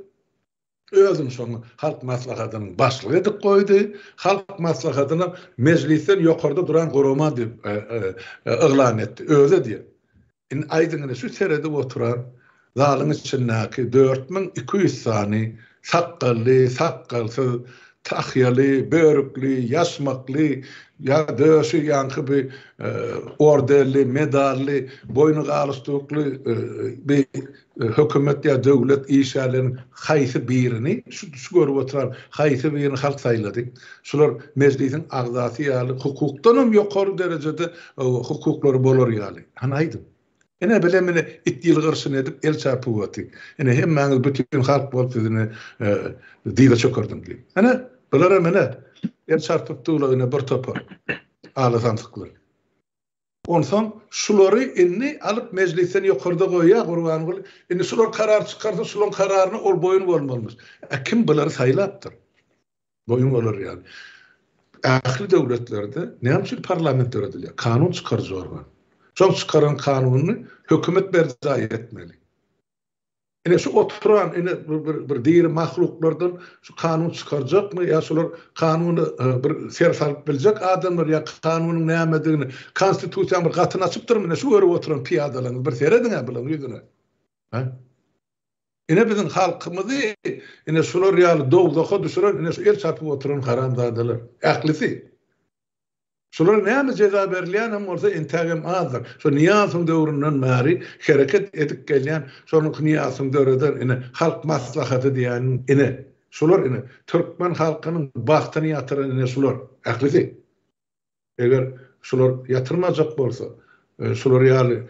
Özüm şonu halk maslahatynyň başlygy edip koydy. Halk maslahatyny meclisten ýokarda duran gorama diýip yglan etdi. Öze diýip. Aýdyňyny şu serede oturan zalyň içindäki 4200 sany sakkalsy, tahyaly, börükli, yaşmakly, ya döşü yankı bir orderli, medalli, boynu galystykly bir hökümet ya döwlet işlerinin haýsy birini, şu görüp oturan haýsy birini halk saýlady. Şular meclisin agzasy ýaly hukukdanam ýokary derejede hukuklary bolar ýaly. Aýdym. Ene bilemini itdil gırsın edip el çarpı vati. Ene hemmäňiz bütün halk bolup sizini diýle çökürdüm diýip. Ene bulara mene el çarpıp tuğlagyna bir topa alasansyklary. Onsoň şulary inni alıp meclisten ýokarda goýýar Gurbangul. Inni şular karar çykarsa şularyň kararyny ol boyun bolmalymyş. Kim bulary saýlapdyr? Boyun bolar ýaly. Ähli döwletlerde näme parlament döredilýär? Kanun çykarjy organ. Şol çıkaran kanunyny hökümet berzaý etmeli. Ene şu oturan bir diýer mahluklardan şu kanun çıkarjakmy ýa şolar kanuny bir ser salyp biljek adamlar ýa kanunyň nämedigini konstitusiýany bir gatyny açypdyrmy? Şu görüp oturan piýadalaryň bir serediňe bilen ýüzüne. Ene biziň halkymyzy ene şolar ýaly dowdaha düşüren ene şu el çarpyp oturan haramzadalar. Ählisi. Şolar näme ceza berilýän hem bolsa intagam azdyr. Şo niýasyň döwründen bäri hereket edip gelýän şonuň niýasyň döwründen ine halk maslahaty diýen ine şolar ine türkmen halkynyň bagtyny ýatyran ine şolar ählisi. Eger şolar ýatyrmajak bolsa, şolar ýaly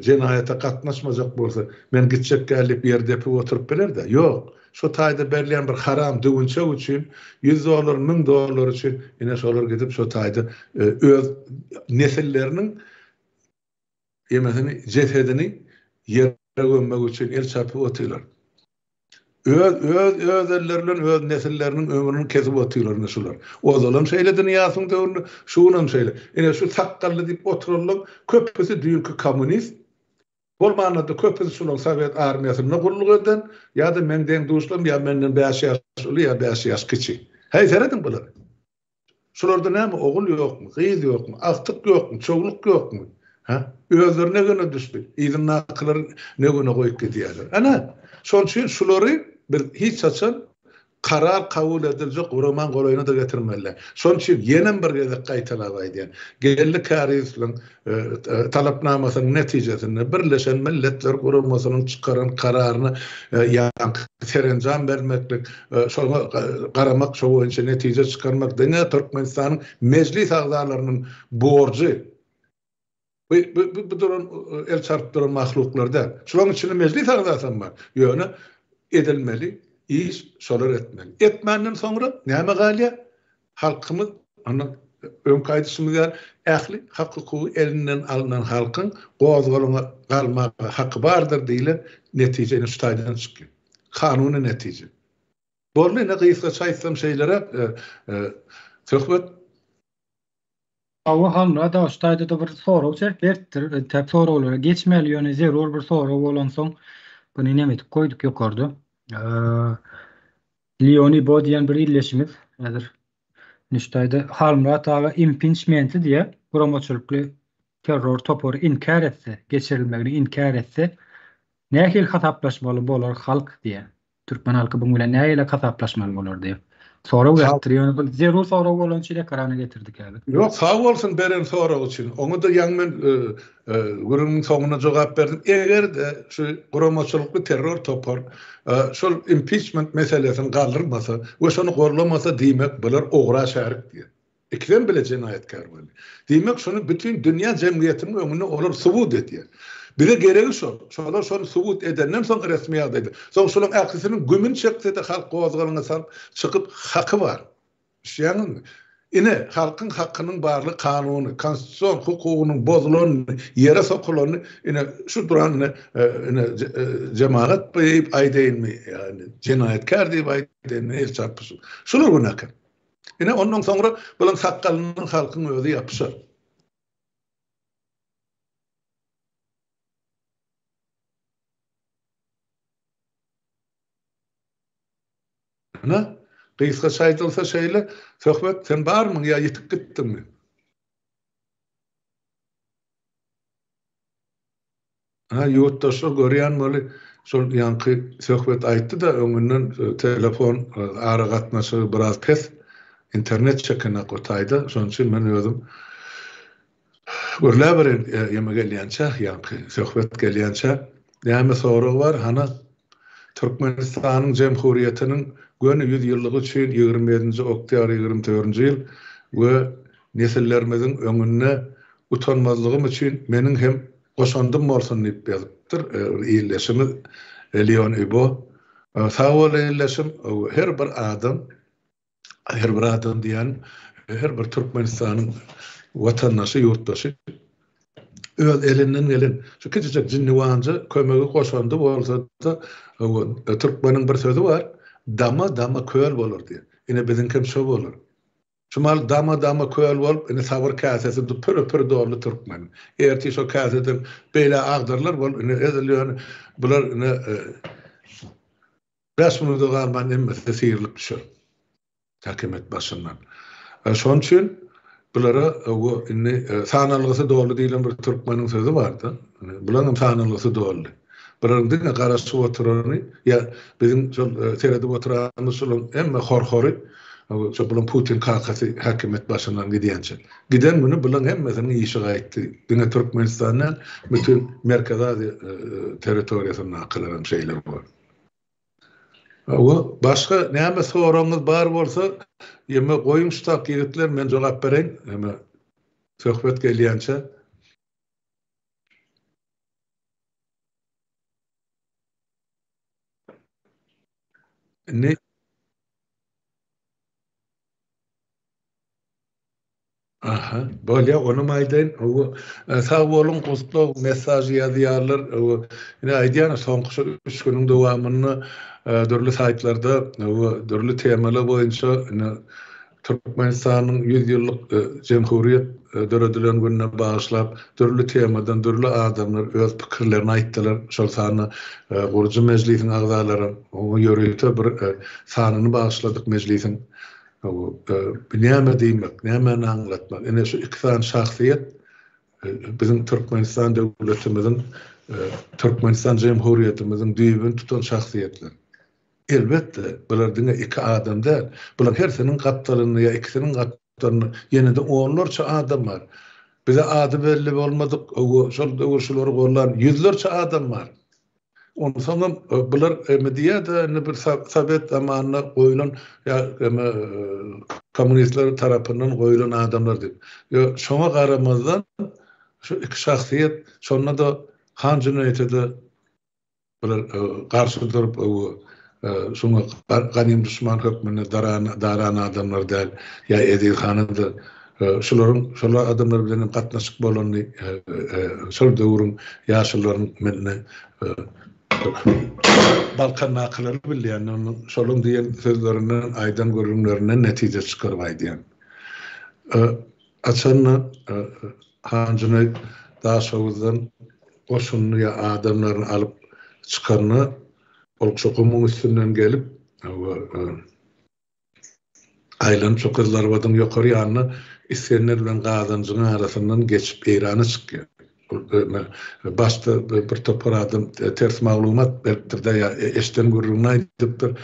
jinayata gatnaşmajak bolsa, men gitjek gelip ýerde oturup biler-de. Ýok. Şu taýda berilýän bir haram düwünçe üçin $100, $1000 üçin ine şolar gidip şu taýda öz nesilleriniň ýemesini cesedini ýere gömmek üçin el çarpyp oturýarlar. Öz ellerden öz nesilleriniň ömrüni kesip oturýarlar şolar. O zalam şeýle dünýäsiň döwründe şunam şeýle. Ine şu sakkally diýip oturarlar, köpüsi düýünki kommunist. Bolmanada köpüsi şulaň Sowet armiýasyna gulluk eden, ýa-da menden duşlam, ýa menden 5 ýaş uly, ýa 5 ýaş kiçi. Heýseredin bular. Şularda näme ogul ýokmy, gyz ýokmy, aktyk ýokmy, çogluk ýokmy? Özlerine göne düşdi. Ýygyň nakyllary ne göne goýup gidýärler. Ana, şol üçin şulary bir hiç açan karar kabul edilecek Roman goloyuna da getirmeliler. Son için yenen bir gezek qaytalabaydı. Gelli Karis'in talapnamasının neticesinde Birleşen Milletler Kurulmasının çıkaran kararını serencan vermeklik, qaramak şu boyunca netice çıkarmak dene Türkmenistan'ın meclis ağzalarının borcu. Bu durum el çarptıran mahluklarda. Şunun içinde meclis ağzası var. Yönü edilmeli. İş solar etmeli. Etmenden sonra näme galýa? Halkymyz ana ön kaýdysymyz ýa ähli hakyky elinden alınan halkyň gozgalyna galmagy haky bardyr diýilen netijeni şu taýdan çykýar. Kanuny netije. Bolly ne gyýysa çaýsam şeýlere töhmet Awa halna da şu taýda bir sorag çerpdir. Täp soraglara geçmeli ýöne zerur bir sorag bolan soň bunu näme edip koýduk ýokardy. Leoni Bo diýen bir illeşimiz nedir? Niştaýda Halmrat aga impeachmenti diýe guramaçylykly terror topory inkar etse, geçirilmegini inkar etse, nähil hataplaşmaly bolar halk diýe. Türkmen halky bu bilen nähil hataplaşmaly bolar diýe. Sonra getiriyor. Bu zerur sonra bolan çile karana getirdik abi. Yok, sağ olsun beren sorak için. Onu da ýa-men gurunun soňuna jogap berdim. Eger de şu guramaçylykly terror topar, şol impeachment meselesini galdyrmasa we şonu gorlamasa diýmek bular ogra şärik diýer. Ikiden bile jenayetkar bol. Diýmek şonu bütün dünýä jemgyýetiniň öňüne olar subut etýär. Bize geregi şol. Şolar şonu subut edenden soň resmi ýagdaýda. Soň şolaryň aksysyny gümün çekse-de halk gowazgalyna salyp çykyp haky bar. Şeýany ine halkın hakkının barlı kanunu, konstitusyon hukukunun bozulan yere sokulanı ine şu duran ine cemaat bayıp aydeyin mi yani cinayetkar deyip aydeyin mi el çarpısı. Şunur bu nakın. Ine ondan sonra bulan sakkalının halkın özü yapışır. Ne? Kıyısga şaýdylsa şeýle, söhbet sen barmyň ýa ýitip gitdiňmi? Ýurtdaşlar görýän boli şol ýanky söhbet aýtdy da öňünden telefon ara gatnaşy biraz pes internet çekine gotaýdy. Şoň üçin men özüm görläber ýeme gelýänçe ýanky söhbet gelýänçe näme soragy bar hana Türkmenistanyň Jemhuriýetiniň göni 100 ýyllygy üçin 27-nji oktýabr 24-nji ýyl we nesillerimiziň öňüne utanmazlygym üçin meniň hem goşandym bolsun diýip ýazypdyr. Ýyleşimi Leon Ibo. Sağ bol ýyleşim her bir adam diýen her bir Türkmenistanyň watandaşy, ýurtdaşy öz elinden gelen şu küçücük jinniwanjy kömegi goşandy bolsa da Türkmeniň bir sözü var. Dama köl bolur diye. Ine bizim kim şo bolur. Şumal dama köl bolup ine sabır kasesi du pür doğru Türkmen. Erti şo kaseden beýle agdyrlar bol ine edilýär. Bular ine resmini de galman emmese sihirlik düşür. Hakimet başından. Şoň üçin bulara o ine sanalgysy doğru diýilen bir Türkmeniň sözü bardy. Bularym sanalgysy doğru. Bularym diňe garaşyp oturany ýa bizim şol seredip oturany şol emme horhory şol bulan Putin kakasy hakimet başyndan gidýänçe. Giden güni bulan hemmesini işi gaýtdy. Diňe Türkmenistanyň bütün merkez Aziýa territoriýasyna akylanan şeýler bar. O başga näme soraňyz bar bolsa, ýeme goýuň ştak ýigitler men jogap bereň. Eme söhbet gelýänçe ne böyle onu maýdan o sağ bolun gostluk mesaj ýazýarlar o ine aýdýan soňky 3 güniň dowamyny dörli saytlarda o dörli temalar boýunça Türkmenistanyň 100 ýyllyk Jemhuriýet döredilen gününe bagyşlap dörli temadan dörli adamlar öz pikirlerini aýtdylar. Şol sany gurucu mejlisiň agzalary o ýöreýte bir sanyny bagyşladyk mejlisiň. Näme diýmek, näme aňlatmak. Ene şu iki tane şahsiýet bizim Türkmenistan döwletimiziň Türkmenistan Jemhuriýetimiziň düýbüni tutan şahsiýetler. Elbette bular diňe iki adam däl. Bular her seniň gapdalyny ýa ikisiniň gapdalyny ýene-de onlarça adam bar. Bize ady belli bolmadyk, şol döwürçülere goýulan ýüzlerçe adam bar. Ondan sonra bular medyada bir Sovet zamanına goýulan ýa komünistler tarapyndan goýulan adamlar diýip. Şoňa garamazdan şu iki şahsiýet şonda da Han Cüneyt'de bular garşy durup şoňa Ganim Düşman hökmüne daran adamlar däl ýa Edil Hanyň da şolar adamlar bilen gatnaşyk bolany şol döwrüň ýaşyllaryň menne Balkan nakyları bilýän, şolun diýen sözlerinden aýdan görünümlerinden netije çykaryp aýdýan. Açanna Han Cüneyt Daşowuzdan goşuny ýa adamlaryny alyp çykarny olukşokumyň üstünden gelip aýlanyp çokyrlar badyň ýokary ýanyna iskenler bilen gazanjyň arasyndan geçip eýrany çykýar. başta bir topar adam ters maglumat beripdir ya eşten gurrun aýdypdyr.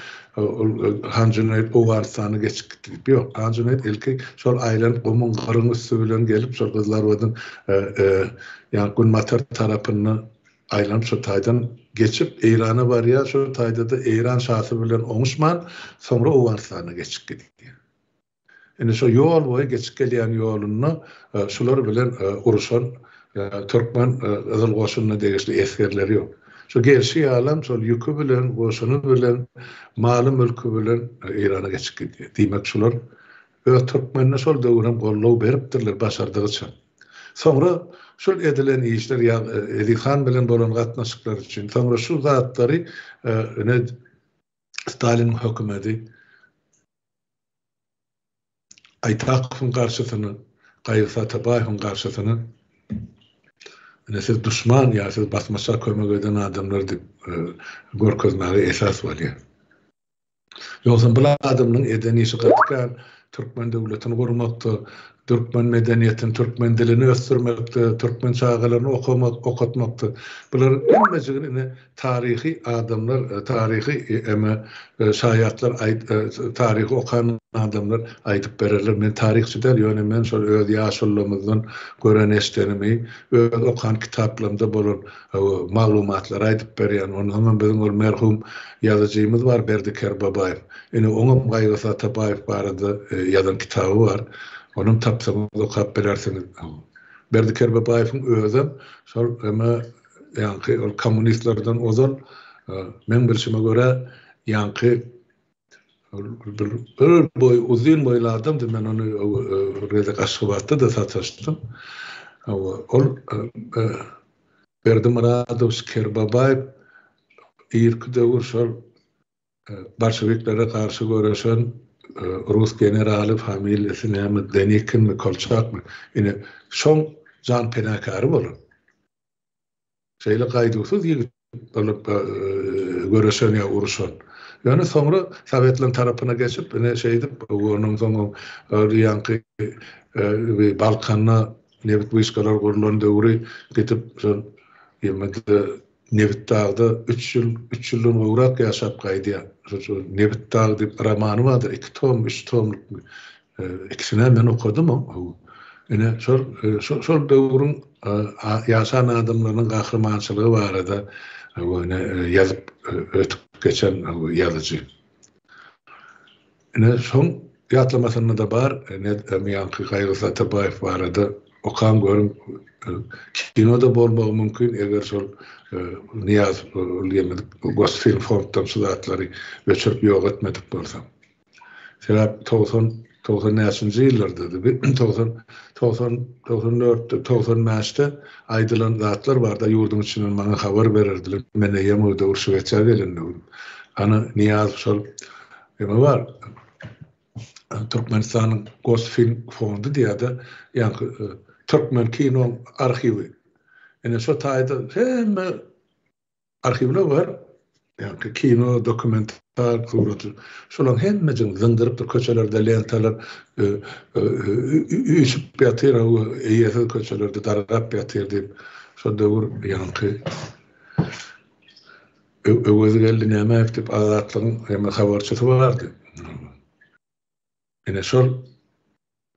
Hanjyny o warsany geçip yok. Hanjyny ilki şol aýlan gomun garıny söýlen gelip şol kızlar wadyň ýa gün matar tarapyny aýlan şu taýdan geçip Eýrana barýar. Şu taýda da Eýran şahsy bilen oňuşman, soňra o warsany geçip gitdi. Ene şu ýol boýy geçip gelýän ýoluny şular bilen uruşan Türkmen Azal Goşunyna degişli eskerleri yok. Şu gerçi ýalam şol ýükü bilen, goşuny bilen, maly mülkü bilen Eýrana geçip gitdi. Diýmek şular Türkmenine şol döwrem gollaw beripdirler başardygyça. Soňra şol edilen işler ýa Edilhan bilen bolan gatnaşyklar üçin soňra şu zatlary Stalin hökümeti Aytakowyň garşysyny, Gaýrsa Tabaýowyň garşysyny siz düşman ya siz basmaşa kömek eden adamlar dip görkezmäge esas bolýar. Ýogsa bu adamlaryň edeni işi gatkan Türkmen döwletini gurmakda, Türkmen medeniýetini, Türkmen dilini ösdürmekde, Türkmen çağalaryny okatmakda. Bular hemmejigini tarihi adamlar, tarihi şaýatlar, tarihi okan adamlar aýdyp bererler. Men tarihçiler ýöne men şol öz ýaşulygymyzdan gören eşdenimi, öz okan kitaplarymda bolan maglumatlar aýdyp berýän. Onuň biziň ol merhum ýazyjymyz bar Berdiker Babaýew. Ene oňam Gaýrsa Tabaýew barada ýazan kitaby bar. Onun tapsamını okuyup bilersiniz. Berdiker Babaýewiň özü şol ýanky ol kommunistlerden ozal men bilşime göre ýanky bir boy uzun boyly adamdy. Men onu Rezek Aşgabatda da satışdym. Ol Berdimuradowski Babaýew ilk döwür şol Bolşeviklere karşı görüşen Rus generali familiýasy näme Denikin mi Kolçak mı? Ine şoň jan penakary bolar. Şeýle gaýdyksız ýigit bolup görüşen ýa uruşan. Ýani soňra Sowetler tarapyna geçip ine şeýdip onuň soňra ýanky Balkanyna nebit wyşgalar gurulan döwri getip şol Nebit Dağ'da 3 ýyldan gowrak ýaşap gaýdy. Şu Nebit Dağ diýip romany bardyr, 2 tom, 3 tomluk. İkisini men okudum. Ene şol döwrüň ýaşan adamlarynyň gahrmançylygy barada ene ýazyp ötüp geçen ýazyjy. Ene şoň ýatlamasyny da bar, ene ýanky Gaýrsa Tabaýew barada okan görüm kinoda bolmagy mümkin eger şol Niyaz Gosfilm fonddan sudatlary göçürüp ýok etmedik bolsam. Sebäp 90-njy ýyllarda 94-95-de aýdylan zatlar bar da ýurduň içinden maňa habar bererdiler. Mene ýa-da Urşweçe gelendim. Ana Niyaz şol var. Türkmenistanyň Gosfilm fondu diýär-de ýa Türkmen kino arhiwi. Ene şu taýda hemme arhivler var. Yani kino, dokumentar, suratı. Şolan hemmejin zındyrypdyr köçelerde lentalar üýsüp ýatyr, eýesi köçelerde darap ýatyr diýip şo döwür ýanky öwüzi geldi näme etip azatlygyň hem habarçysy bardy. Ene şol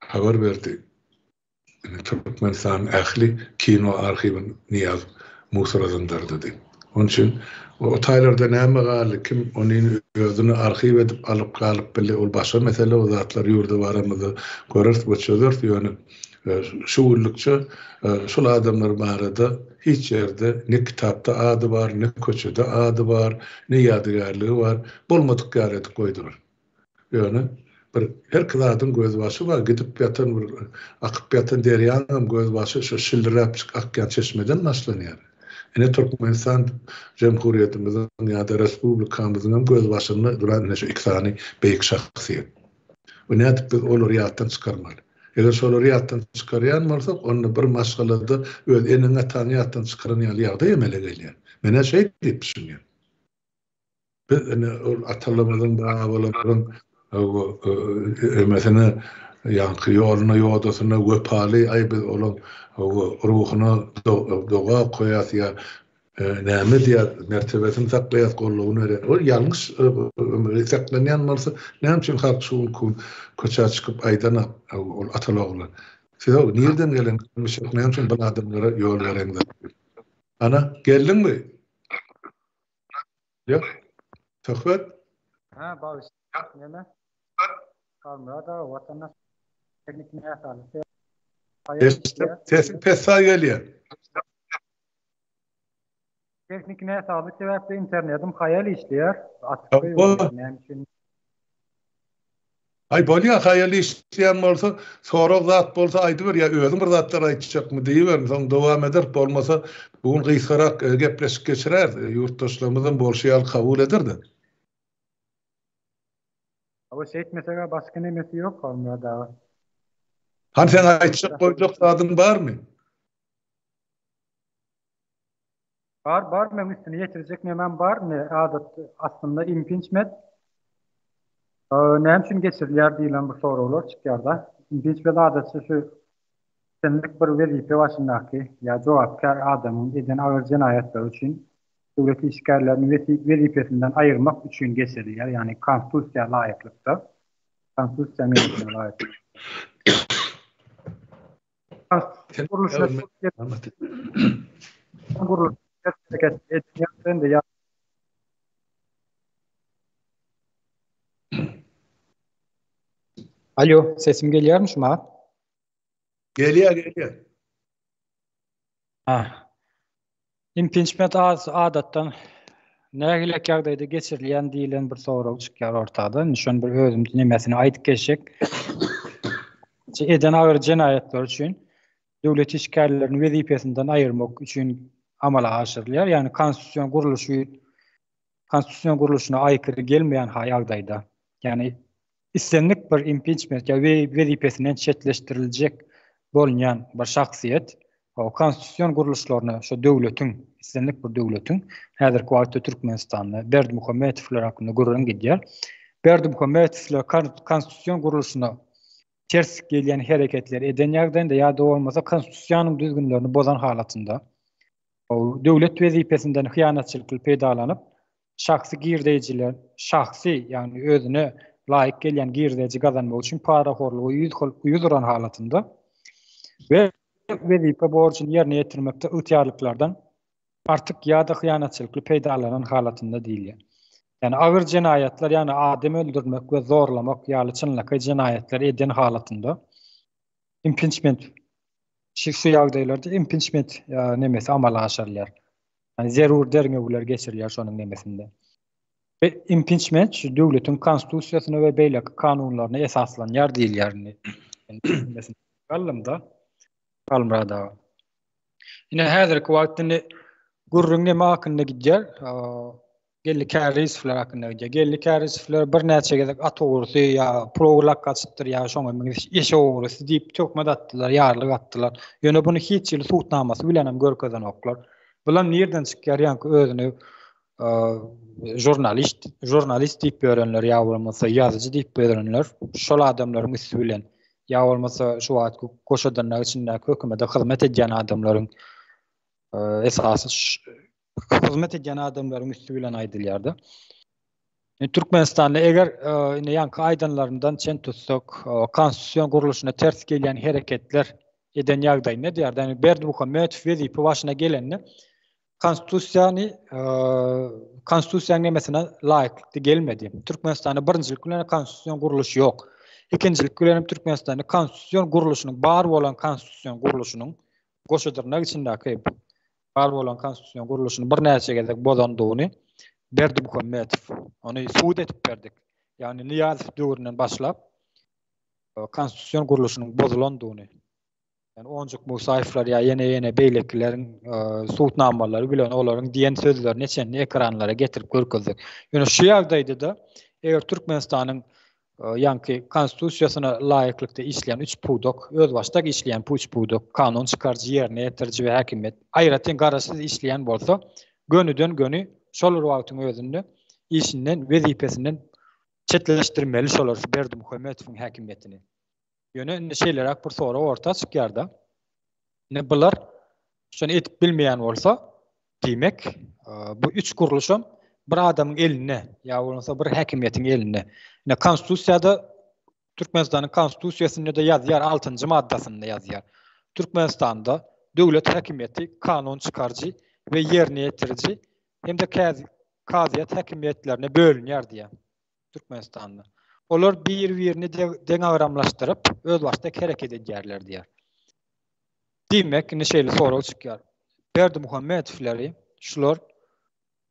habar berdi. Türkmenistan ähli kino arhivin Niyaz Musa zındırdı. Onun için o taýlarda näme galy kim onuň özüni arhiv edip alyp galyp bile ol başga mesele o zatlar ýurda baramyzy görürt geçýär ýöne şu ullukça şol adamlar barada hiç ýerde ne kitapda ady bar, ne köçede ady bar, ne ýadygarlygy bar, bolmadyk garet goýdular. Ýöne bir her kıladım göz başı var gidip yatan bir akıp yatan deryanım göz başı şu şildirap akyan çeşmeden başlanıyor. Ene Türkmenistan Cumhuriyetimizin ya da Respublikamızın göz başında duran şu iksani beyik şahsiyet. Bu ne yapıp biz olur yattan çıkarmalı. Eğer şu olur yattan çıkarayan varsak onu bir maşgalada öz enine tanıyattan çıkaran yağda yemele geliyor. Mene şey deyip düşünüyorum. Biz atalarımızın bağlıların mesela yankı yoluna yodasına wepali ay biz olan ruhuna doğa koyat ya näme diye mertebesini saklayat golluğunu öyle. O yanlış saklanan varsa näme için halk şu koça çıkıp aydana ol ataloğlu. Siz o nereden gelen näme için bana adamlara yol verenler. Ana geldin mi? Yok. Sohbet. Ha, bağış. Näme? Kalmada vatandaş teknik näsali. Sesin pesa geliyor. Teknik näsali sebäpli internetim hayal işleýär. Açık Ay bolýa hayal işleýän bolsa, sorak zat bolsa aýdyber ya özüm bir zatlar aýtjak mı diýiber, soň dowam eder bolmasa bugun gysgarak gepleşip geçirer, ýurtdaşlarymyzyň bolşýal kabul ederdi. Ama mesela başka nemesi yok kalmada. Hani sen aýtjak goýjak zadyň barmy? Var men üstüne getirecek nemem var ne adat aslında impeachment. Näme üçin geçirilýär diýilen bir soralar çykýarda. Impeachment adatça şu senlik bir wezipe başyndaky ya jogapkar adamyň eden agyr jenaýatlar üçin döwlet işgärlerini wezipesinden aýyrmak üçin geçirilýär. Yani konstitusiýa laýyklykda. Konstitusiýa meňzeşine laýyk. Alo, sesim geliyor mu şuma? Geliyor. Impeachment adatdan nägilek ýagdaýda geçirilýän diýilen bir soraw çykýar ortada. Nişan bir özüm nemesini aýdyp geçek. Eden agyr jenaýatlar üçin döwlet işgärlerini wezipesinden aýyrmak üçin amala aşyrylýar. Yani konstitusiýon guruluşuna aykırı gelmeyen ýagdaýda. Yani istenlik bir impeachment ya wezipesinden çetleştiriljek bolýan bir şahsiýet o konstitusiýon guruluşlaryna şu döwletiň istenlik bir döwletiň häzirki wagtda Türkmenistanyny Berdimuhamedowlar hakynda gurulýan gidýär. Berdimuhamedowlar konstitusiýon guruluşuna ters gelýän hereketler eden ýagdaýynda ýa-da bolmasa konstitusiýanyň düzgünlerini bozan halatynda o döwlet wezipesinden hyýanatçylyk peýdalanyp şahsy girdeýijiler yani özüne laýyk gelýän girdeýiji gazanmak üçin paraxorlugy ýüzduran halatynda ve wezipe borçyny ýerine ýetirmekde ýetýärliklerden artyk ýa-da hyýanatçylyk peýdalanan halatynda diýilýär. Yani agyr jenaýatlar, yani adam öldürmek we zorlamak ýaly çynlaky jenaýatlar eden halatynda impeachment şu ýagdaýlarda impeachment nemesi amala aşyrylýar. Yani zerur derňeler geçirilýär şonuň nemesinde. Ve impeachment şu döwletiň konstitusiýasyna we beýleki kanunlaryna esaslanýar diýilýär. Mesela kalmada. Yine häzirki wagtda gurrun neme hakynda gidýär. Gelli kärrisler hakynda gidýär. Gelli kärrisler bir näçe gezek atogurusy ýa proglak gaçypdyr ýa şoňa eşe ogurusy diýip tökme atdylar, ýarlyk atdylar. Ýöne bunu hiç ýyl suwtnamasy bilen hem görkezden oklar. Bular nerden çykýar ýa-ki özüni jurnalist diýip berenler ýa bolmasa ýazyjy diýip berenler. Şol adamlaryň ismi bilen ýa bolmasa şu wagtky goşadanlar içinde hökümete hyzmat edýän adamlaryň esasy hyzmat edýän adamlaryň ismi bilen aýdylýardy. Türkmenistanda eger ýanky aýdanlaryndan çen tutsak, konstitusiýon guruluşuna ters gelýän hereketler eden ýagdaý ne diýär? Yani Berdimuhamedow wezipe başyna gelenni konstitusiýanyň nemesine laýykly gelmedi. Türkmenistanda birinjilik bilen konstitusiýon guruluşy ýok. İkincilik bilen Türkmenistanda konstitusiýon guruluşynyň bar bolan konstitusiýon guruluşynyň goşadyrnak içindäki bar bolan konstitusiýon guruluşyny bir näçe gezek bozandygyny Berdimuhamedow ony suwd etip berdik. Yani Niýazow döwründen başlap konstitusiýon guruluşynyň bozulandygyny. Yani onjuk bu sayflar ya ýene beýleklerin suwtnamalary bilen olaryň diýen sözlerini çenli ekranlara getirip görkezdik. Ýöne şu ýagdaýda da eger Türkmenistanyň ýanky konstitusiýasyna laýyklykda işleýän 3 pudok, öz başda işleýän 3 pudok kanun çykarjy ýerine ýetirji we häkimet aýratyn garaşsyz işleýän bolsa, gönüden göni şolar wagtyň özünde işinden wezipesinden çetleşdirmeli şolar Berdimuhamedowyň häkimetini. Ýöne şeyler bir sonra orta çykýar-da. Ne bular şonu etip bilmeýän bolsa, diýmek, bu üç guruluşam bir adamyň eline, ýa bolmasa bir häkimiýetiň eline. Ne konstitusiýada Türkmenistanyň konstitusiýasynda da ýazýar, 6-njy maddasynda ýazýar. Türkmenistanda döwlet häkimiýeti kanun çykarjy we ýerine ýetirji hem-de kaziýet häkimiýetlerine bölünýär diýär Türkmenistanda. Olar bir-birini deň agramlaşdyryp öz başda hereket edýärler diýär. Diýmek, neşeli soraw çykýar. Berdimuhammedowleri şular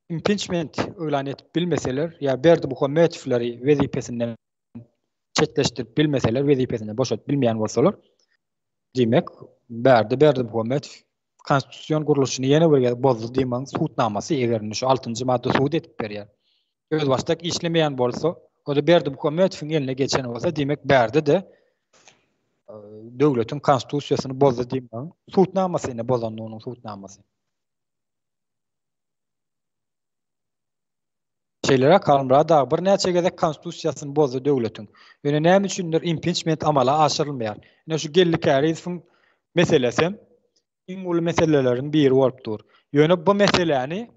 impeachment öýlan etip bilmeseler, ýa Berdimuhammedowleri wezipesinden çetleşdirip bilmeseler, wezipesinden boşatyp bilmeýän bolsalar, diýmek, Berdimuhammedow konstitusiýon guruluşyny ýene bir bozdy diýmäň suwtnamasy egerini şu 6-njy madda suwt etip berýär. Öz başda işlemeýän bolsa, o da Berdimuhammedowyň eline geçen bolsa, diýmek berdi de döwletiň konstitusiýasyny bozdy diýmäň suwtnamasyny bozandy onuň suwtnamasy. Şeylere kalmara da bir näçe gezek konstitusiýasyny bozdy döwletiň. Ýöne näme üçindir impeachment amala aşyrylmaýar. Ýöne şu gellikäriň meselesi iň uly meselelerin biri bolupdyr. Ýöne bu meseleni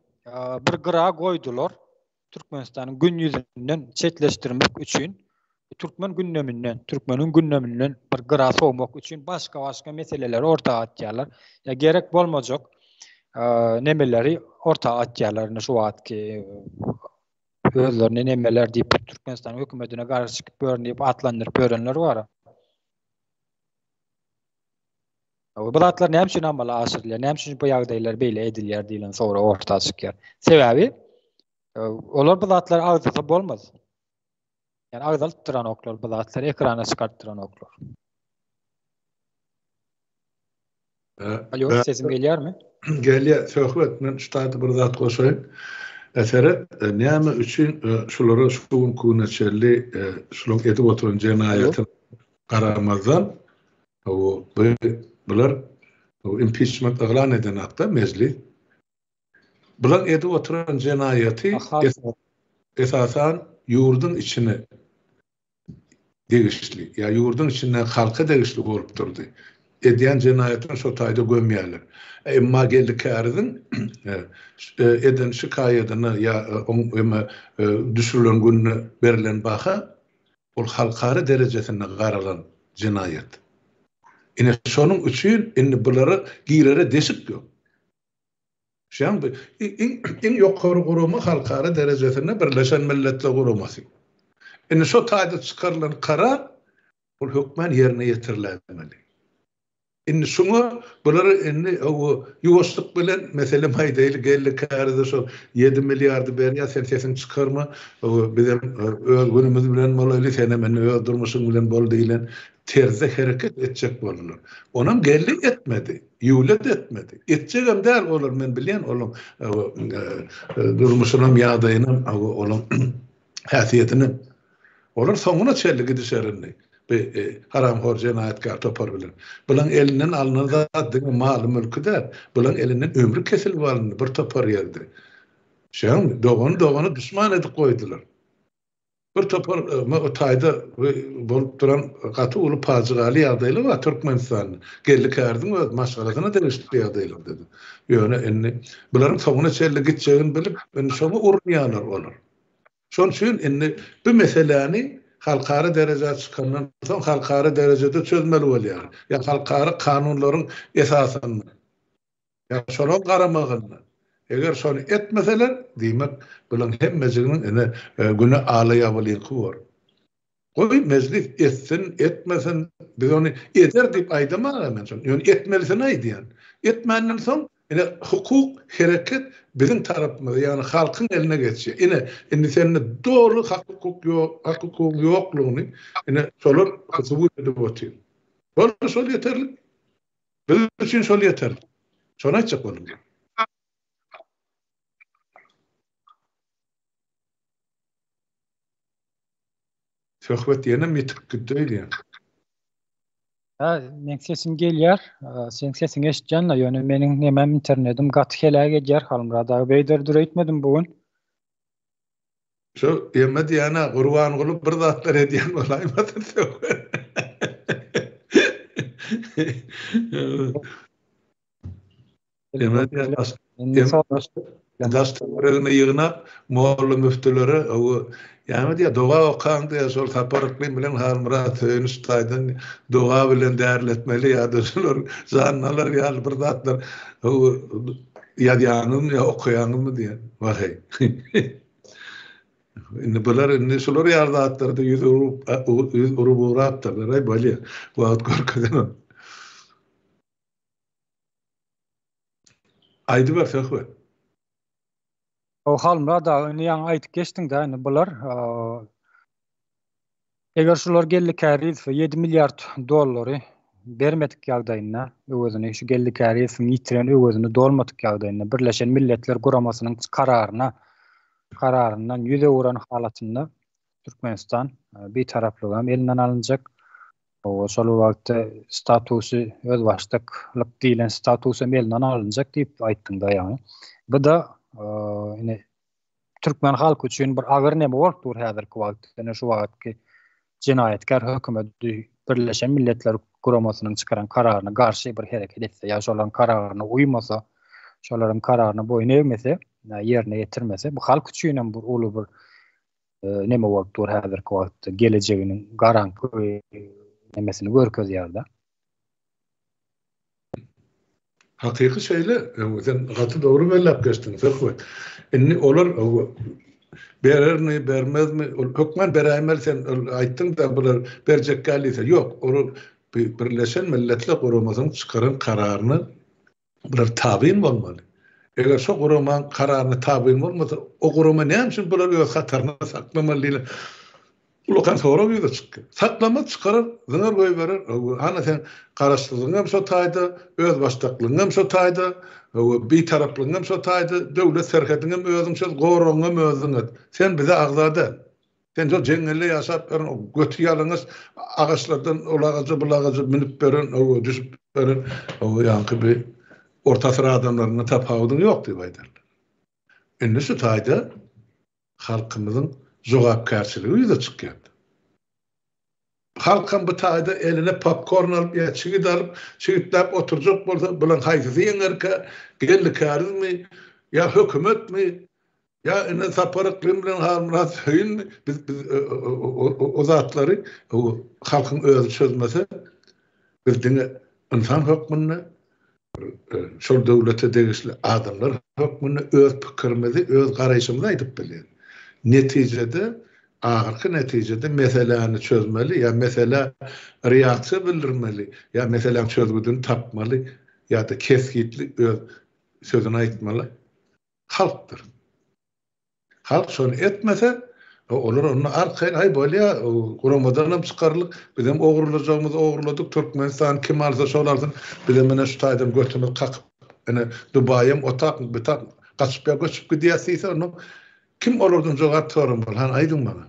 bir gyra goýdular. Türkmenistanyň gün ýüzünden çetleşdirmek üçin, Türkmeniň gündeminden bir gyra sowmak üçin başga meseleleri ortaga atýarlar. Ya gerek bolmajak nemeleri ortaga atýarlar. Şu wagtki özlerine nemeler diýip Türkmenistan hökümetine garşy çykyp börnýip atlandyryp börenler bar. Bu zatlar näme üçin amala aşyrylýar? Näme üçin bu ýagdaýlar beýle edilýär diýilen sowra ortaga çykýar. Sebebi olar bu zatlar agzasa bolmaz. Yani agzalyp duran oklar, bu zatlar ekrana çykartdyran oklar. Alo, sesim gelýärmi? Gelýär. Söhbet men ştaty bir zat goşaýyn. Esere näme üçin şulara şuň kunaçelli şuň edip oturan jenaýaty garamazdan bular impeachment aglan eden hakda meclis bular edip oturan jenaýaty esasan ýurdun içine degişli, ýa ýurdun içinden halka degişli bolup durdy. Edýän jenaýatyny şo taýda gömýärler. Emma gellikärdiň eden şikaýatyny ýa düşürülen gününe berilen baha ol halkary derejesinde garalan jenaýat. Ine şonuň üçin indi bulary girere desip ýok. Şeň iň ýokary guruma halkary derejesinde Birleşen Milletler Guramasy. Indi şo taýda çykarylan karar ol hökmen ýerine ýetirilmeli. Indi şunu bulary indi o ýuwaşlyk bilen mesele maýdaýly gellikärde şo 7 milliardy berýär sensasyon çykarma bizim öz günümüz bilen bolaly fenomeni öz durmuşyň bilen bol diýilen terze hereket etjek bolurlar. Onam gellik etmedi, ýuwlet etmedi. Etjegem däl bolar men bilýän olam durmuşynyň ýagdaýyny olam häsiýetini olar soňuna çelli gidişerini. Haram hor jenaýatkar topar bilen. Bulan elinden alınan zatdyň maly mülkü der. Bulan elinden ömrü kesilip alındy bir topar ýerde. Şeň dogany düşman edip goýdular. Bir topar o taýda bolup duran gaty uly pazygaly ýagdaýlar bar Türkmenistan. Gellikärdiň öz maşgalasyna degişli ýagdaýlar dedi. Ýöne indi bularyň soňuna çelli gitjegini bilip şonu urmaýanlar bolar. Şoň üçin indi bu meseleni halkary derejede çykandan soň halkary derejede çözmeli bolýar. Ya halkary kanunlaryň esasyny. Ya şonu garamagyny. Eger şonu etmeseler, diýmek bilen hemmejiginiň ene güne alaýa bolýanky bar. Goý meclis etsin, etmesin, biz onu eder diýip aýdamaýan şonu. Ýöne etmelisin aýdýan. Etmenden soň ene hukuk, hereket bizim tarapymyza, ýani halkyň eline geçýär. Ine senin doğru hukuk ýoklugyny ine şolar subut edip otyr. Şol ýeterli. Biz üçin şol ýeterli. Şonu aýtjak boldum. Söhbet ýene mitik gitdi. Men sesim gelýär. Sen sesiň eşitjänler, ýöne meniň nemem internetim gaty helage ger halmrada beýder düreýtmedim bugün. Şo ýeme diýene gurban bolup bir zatlar edýän bolaýmady. Demek Dastanlarına yığına moğollu müftülere o yani diye doğa okan diye sol taparıklı bilen harmırat höyünüz taydan doğa bilen değerletmeli ya da solar zannalar ya birdatlar o ya diyanım ya okuyanım mı diye vahay inni bular inni solar yardatlarda yüz urubu raptarlar ay bali vaat korkadan aydı var fehve. O halmra da ýa aýtyp geçdiň da bular eger şular gelli kärif 7 milliard dollary bermedik ýagdaýynda özüni şu gelli kärifin ýitiren özüni dolmadyk ýagdaýynda Birleşen Milletler Guramasynyň kararyndan ýüze uran halatynda Türkmenistan bir taraplygam elinden alınjak. O şol wagtda statusy öz başlyklyk diýilen statusy elinden alınjak diýip aýtdyň da ýa. Bu da ine Türkmen halky üçin bir agyr näme bolupdyr häzirki wagtda şu wagtky jinaýetkar hökümet Birleşen Milletler Guramasynyň çykaran kararyna garşy bir hereket etse ýa şolaryň kararyna uýmasa, şolaryň kararyna boyun eýmese, ýerine ýetirmese, bu halk üçin bir uly bir näme bolupdyr häzirki wagtda gelejeginiň garanky nemesini görkezýärdi. Hakyky şeýle, sen gaty dogry bellep geçdiň, Ferhat. Inni olar berermi, bermezmi, hökmen beräýmel sen aýtdyň da bular berjek gelýse, ýok, olar Birleşen Milletler Guramasynyň çykaran kararyny bular tabyn bolmaly. Eger şo guraman kararyny tabyn bolmasa, o gurama näme üçin bular öz hataryny saklamalylar? Ulukan sonra bir de çıkıyor. Saklama çıkarır, zınar koy verir. Hani sen karıştırdığın so tayda, öz baştaklığın so tayda, bir taraplığın so tayda, devlet serketinin özün söz, gorunun özün et. Sen bize ağzada. Sen o cengelle yaşap verin, o götü yalınız, ağaçlardan olağacı, bulağacı minip verin, o düşüp verin, o yankı bir orta sıra adamlarına tapavudun yok diye baydarlar. Ünlü so tayda, halkımızın jogapkärçiligi ýüze çykýar. Halkam bu taýda eline popcorn alyp ýa çigit alyp, çigitläp oturjak bolsa, bulan haýsy ýeňerke geldi kärizmi, ýa hökümetmi, ýa ene saparykly bilen harmyrat höýün biz o zatlary halkyň özü çözmese, bizdiňe insan hökmüni şol döwlete degisli adamlar hökmüni öz pikirimizi, öz garaýşymyzy aýdyp bilýär. Neticede, ahirki neticede meseleni çözmeli, ya mesele reaksiya bildirmeli, ya meselenin çözgüdüni tapmalı, ya da keskitli öz sözünü aýtmaly. Halktır. Halk şonu etmese, olur onu arkayın, ay böyle ya, Guramadan çıkarılık, bizim oğurlayacağımızı oğurladık, Türkmenistan kim alsa şolarsın, bizim mene şu taýdan götümüz kakıp, Dubay'ım, otak, bitak, kaçıp göçüp gidiyasıysa onu, kim olurdun jogap torun bol? Han aýdyn bana.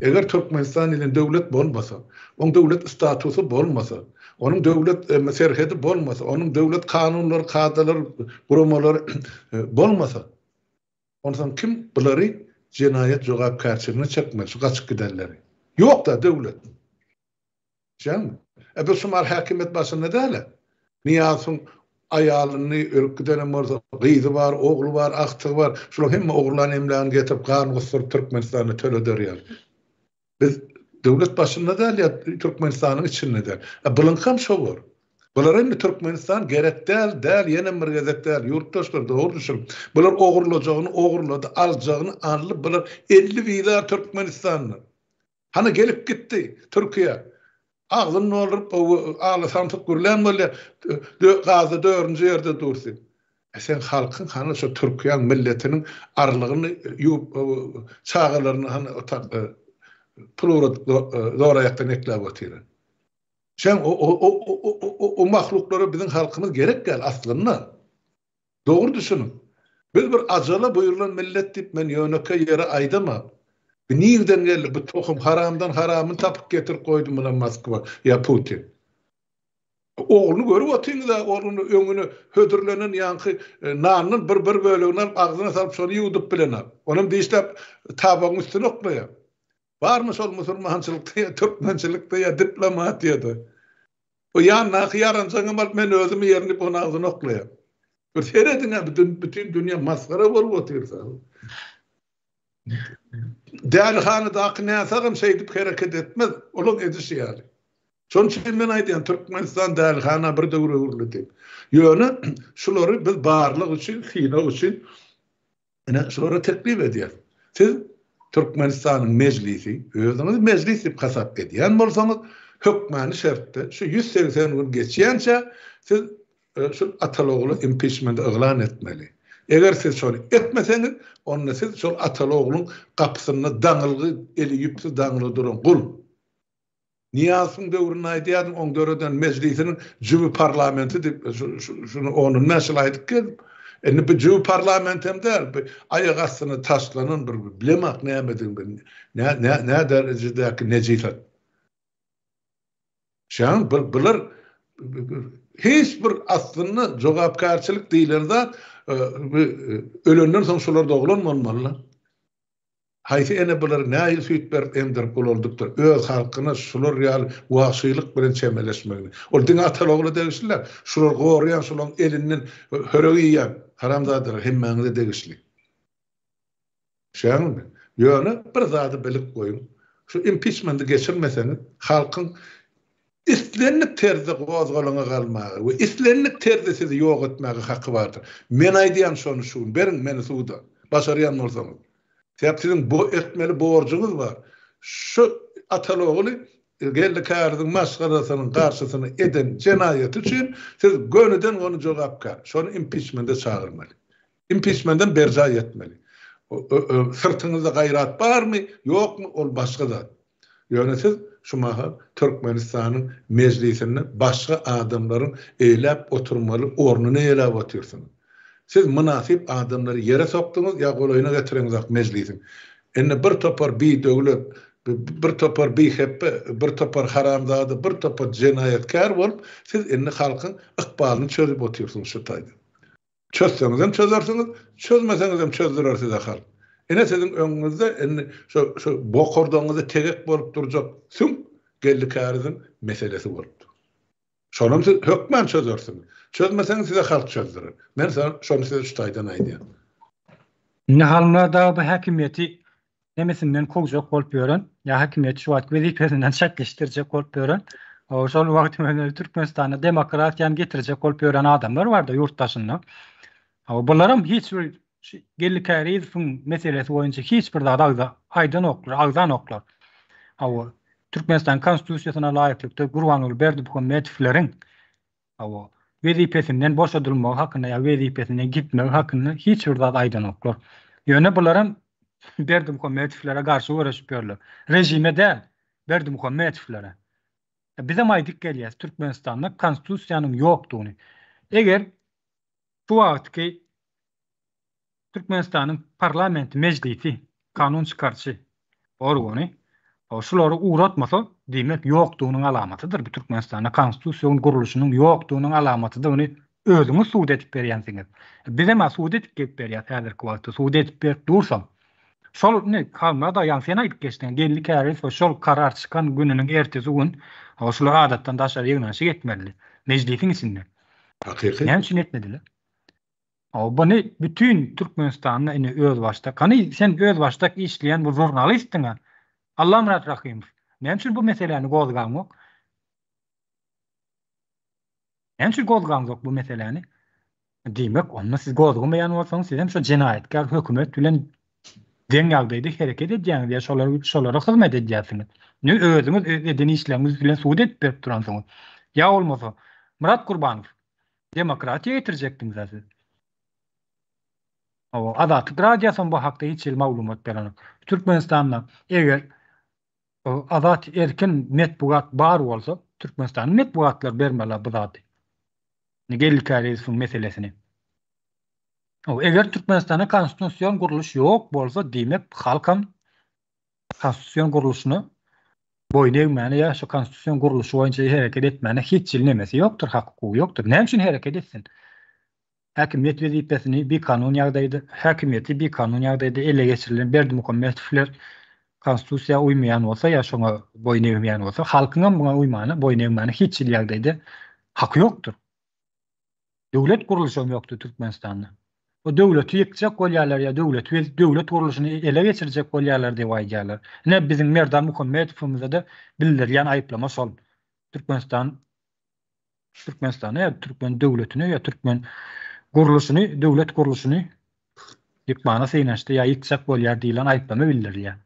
Eger Türkmenistan ile döwlet bolmasa, onuň döwlet statusy bolmasa, onuň döwlet serhedi bolmasa, onuň döwlet kanunlary, kadalary, guramalary bolmasa, ondan kim bulary jinaýet jogapkärçiligine çekmez, gaçyp giderler. Ýok da döwlet. Şeňmi? Bu şumar häkimet başynda däle. Niýasyň ayalyny ölküden morza gyzy bar, ogly bar, akty bar. Şular hemme oglaryny emläni getip garny gysyryp Türkmenistany tölederýär. Biz döwlet başynda däl ýa Türkmenistanyň içinde däl. Bulan ham şo bar. Bular hem Türkmenistan gerek däl, ýene bir gezek däl. Ýurtdaşlar dogry düşün. Bular ogurlajagyny ogurlady, aljagyny alyp bular 50 wiza Türkmenistanyň. Hana gelip gitdi Türkiýe. Ağzını olup ağlı santık gürlen böyle gazı 4. yerde dursun. Sen halkın hani şu Türkiye milletinin arlığını çağlarını hani plurat zor ayaktan eklab oturan. Sen o mahluklara bizim halkımız gerek gel aslında. Doğru düşünün. Biz bir acala buyurulan millet deyip men yönöke yere aydama. Nirden geldi bu tohum haramdan haramın tapıp getir koydum buna Moskva ya Putin. Oğlunu görüp otyň da oğlunu öňüne hödürlenen ýanky nanyň bir bölegini agzyna salyp şonu ýudup bilen. Onuň diýişläp tabagyň üstüne okmaýar. Barmy şol musulmançylykda ýa türkmençilikde ýa diplomatiýada. O yanına yaransaňa bal men özümi yerini bu ağzına oklayam. Bir seyredin bütün dünya maskara bolup otursa. Dälhany daky näsagam şeýdip hareket etmez. Olum edişi ýaly. Şoň üçin men aýdýan Türkmenistan dälhana bir döwre urulydy. Ýöne şolary biz barlyk üçin, hyna üçin ene şolary teklip edýär. Siz Türkmenistanyň mejlisi, özüňiz mejlis diýip hasap edýän bolsaňyz, hökmany şertde şu 180 gün geçýänçe siz şu Ataloglu impeachment elan etmeli. Eger siz şonu etmeseňiz, onda siz şol Atalogluň kapysyny daňyly eli ýüpsi daňyly duran gul. Niýasyň döwrüne aýdýan oň döwreden mejlisiniň jübi parlamenti diýip şunu onu näşe aýdyk ki, indi bu jübi parlamentemde aýak astyna taşlanan bir bilemek nämedir ben. Ne derejedäki nejisat. Şan bular hiç bir aslında jogapkarçylyk diýilerde ölenden soň şolar doglanmanmaly. Haýsy ene bular näil süýtber emdirip boldukdyr. Öz halkyna şolar ýaly wagşylyk bilen çemeleşmegini. Ol diňe Ataloglu degişler, şolar gorýan şolaň elinden höregi ýan haramzadyr hemmäňde degişli. Şäňmi? Ýöne bir zady bilip goýun. Şu impeachment'i geçirmeseňiz, halkyň islenlik terzi gozgalaňa galmagy we islenlik terzi sizi ýok etmäge haqqy bardyr. Men aýdýan şonu şu, beriň meni suwda. Başarýan bolsaňyz. Siziň bu etmeli borjyňyz bar. Şu Atalogly geldi kärdiň maşgarasynyň garşysyny eden jenaýet üçin siz gönüden onu jogapkar. Şonu impeachment'e çağırmaly. Impeachment'den berja etmeli. Sırtınızda gayrat barmy, ýokmy, ol başga zat. Ýöne siz şumaha Türkmenistanyň mejlisinde başga adamlaryň eýläp oturmaly ornuny eýläp oturýarsyňyz. Siz münasip adamlary ýere sokduňyz, ýa golaýyna getiriňiz mejlisin. Enne bir topar bir döwlet, bir topar bir heppe, bir topar haramzady, bir topar jenaýetkar bolup, siz enne halkyň ykbalyny çözüp oturýarsyňyz şu taýda. Çözseňiz hem çözersiňiz, çözmeseňiz hem çözdürer size halk. Ene sizin öňüňizde enne şu bokordaňyzy tegek bolup durjak süň geldi kärizin meselesi bolupdy. Şonu siz hökmen çözersiňiz. Çözmeseňiz size halk çözdürer. Men şonu size şu taýdan aýdýan. Nahallarda bu hakimiyeti nemesinden kogjak bolup ýören, ýa hakimiyet şu wagt wezipesinden şekleşdirjek bolup ýören, şol wagt bilen Türkmenistana demokratiýany getirjek bolup ýören adamlar bar da ýurtdaşynda. Bularam hiç bir gelli kärizin meselesi boýunça hiç bir dada aýdan oklar, agzan oklar. Türkmenistan konstitusiýasyna laýyklykda Gurbanuly Berdimuhammedowiň wezipesinden boşadylmagy hakyna ýa wezipesinden gitmegi hakyna hiç bir dada aýdan oklar. Ýöne bularam Berdimuhammedowlere garşy öreşip ýörler. Rejime däl, Berdimuhammedowlere. Bizem aýdyk gelýär Türkmenistanda konstitusiýanyň ýokdugyny. Eger şu wagtky Türkmenistanyň parlamenti mejlisi, kanun çykarçy organy şolary uğratmasa, demek ýokdugynyň alamatydyr. Bu Türkmenistanyň konstitusiýanyň guruluşynyň ýokdugynyň alamatydyr. Ony özüňiz suwd edip berýänsiňiz. Bizem suwd edip gelip berýär häzirki wagtda suwd edip berip dursam. Şol ne kalmada ýa sen aýdyp geçdiň geldi käris şol karar çykan gününiň ertesi gün şol adatdan daşary ýygnaşy getmeli. Mejlisiň içinde. Hakyky. Näme üçin etmediler? Bunu bütün Türkmenistan'da ine öz başta. Kanı sen öz başta işleyen bu jurnalistine Allah Murat Rahimov. Näme üçin bu meseleni gozgaňok? Näme üçin gozgaňok bu meseleni? Demek onu siz gozgamayan bolsaňyz siz hem şu jenaýetkar hökümet bilen deň ýagdaýda hereket edýäňiz ýa şolara hyzmat edýärsiňiz. Ne özüňiz edeni işleriniz bilen suwd edip berip duransyňyz. Ya olmasa Murat Gurbanow demokratiýa getirjekdiňiz siz. Azatlyk radiosyň bu hakda hiç maglumat beren. Türkmenistanda eger azat erkin metbuat bar bolsa, Türkmenistanyň metbuatlar bermeli bu zady. Geldi kärizin meselesini. Eger Türkmenistana konstitusiýon guruluş ýok bolsa, demek halkam konstitusiýon guruluşyny boýun egmäni ýa şu konstitusiýon guruluşy boýunça hereket etmäne hiç nemesi ýokdur, hakyky ýokdur. Näme üçin hereket etsin? Hakimiyet wezipesini bir kanun ýagdaýda, hakimiyeti bir kanun ýagdaýda ele geçirilen Berdimuhammedowler konstitusiýa uymaýan bolsa ýa şoňa boyun eýmeýän bolsa, halkyň buna uymany, boyun eýmany hiç ýerde haky ýokdur. Döwlet gurulşy ýokdur Türkmenistanda. O döwleti ýekjek bolýarlar ýa döwlet gurulşyny ele geçirjek bolýarlar diýip aýdýarlar. Ne biziň Merdan Muhammedowymyzda da bildirilýän aýplama şol. Türkmenistany ýa Türkmen döwletini ýa Türkmen gurulşyny, döwlet gurulşyny ýykmana seýnäşdi ýa ýekjek bolýar diýilen aýplama bildirilýär.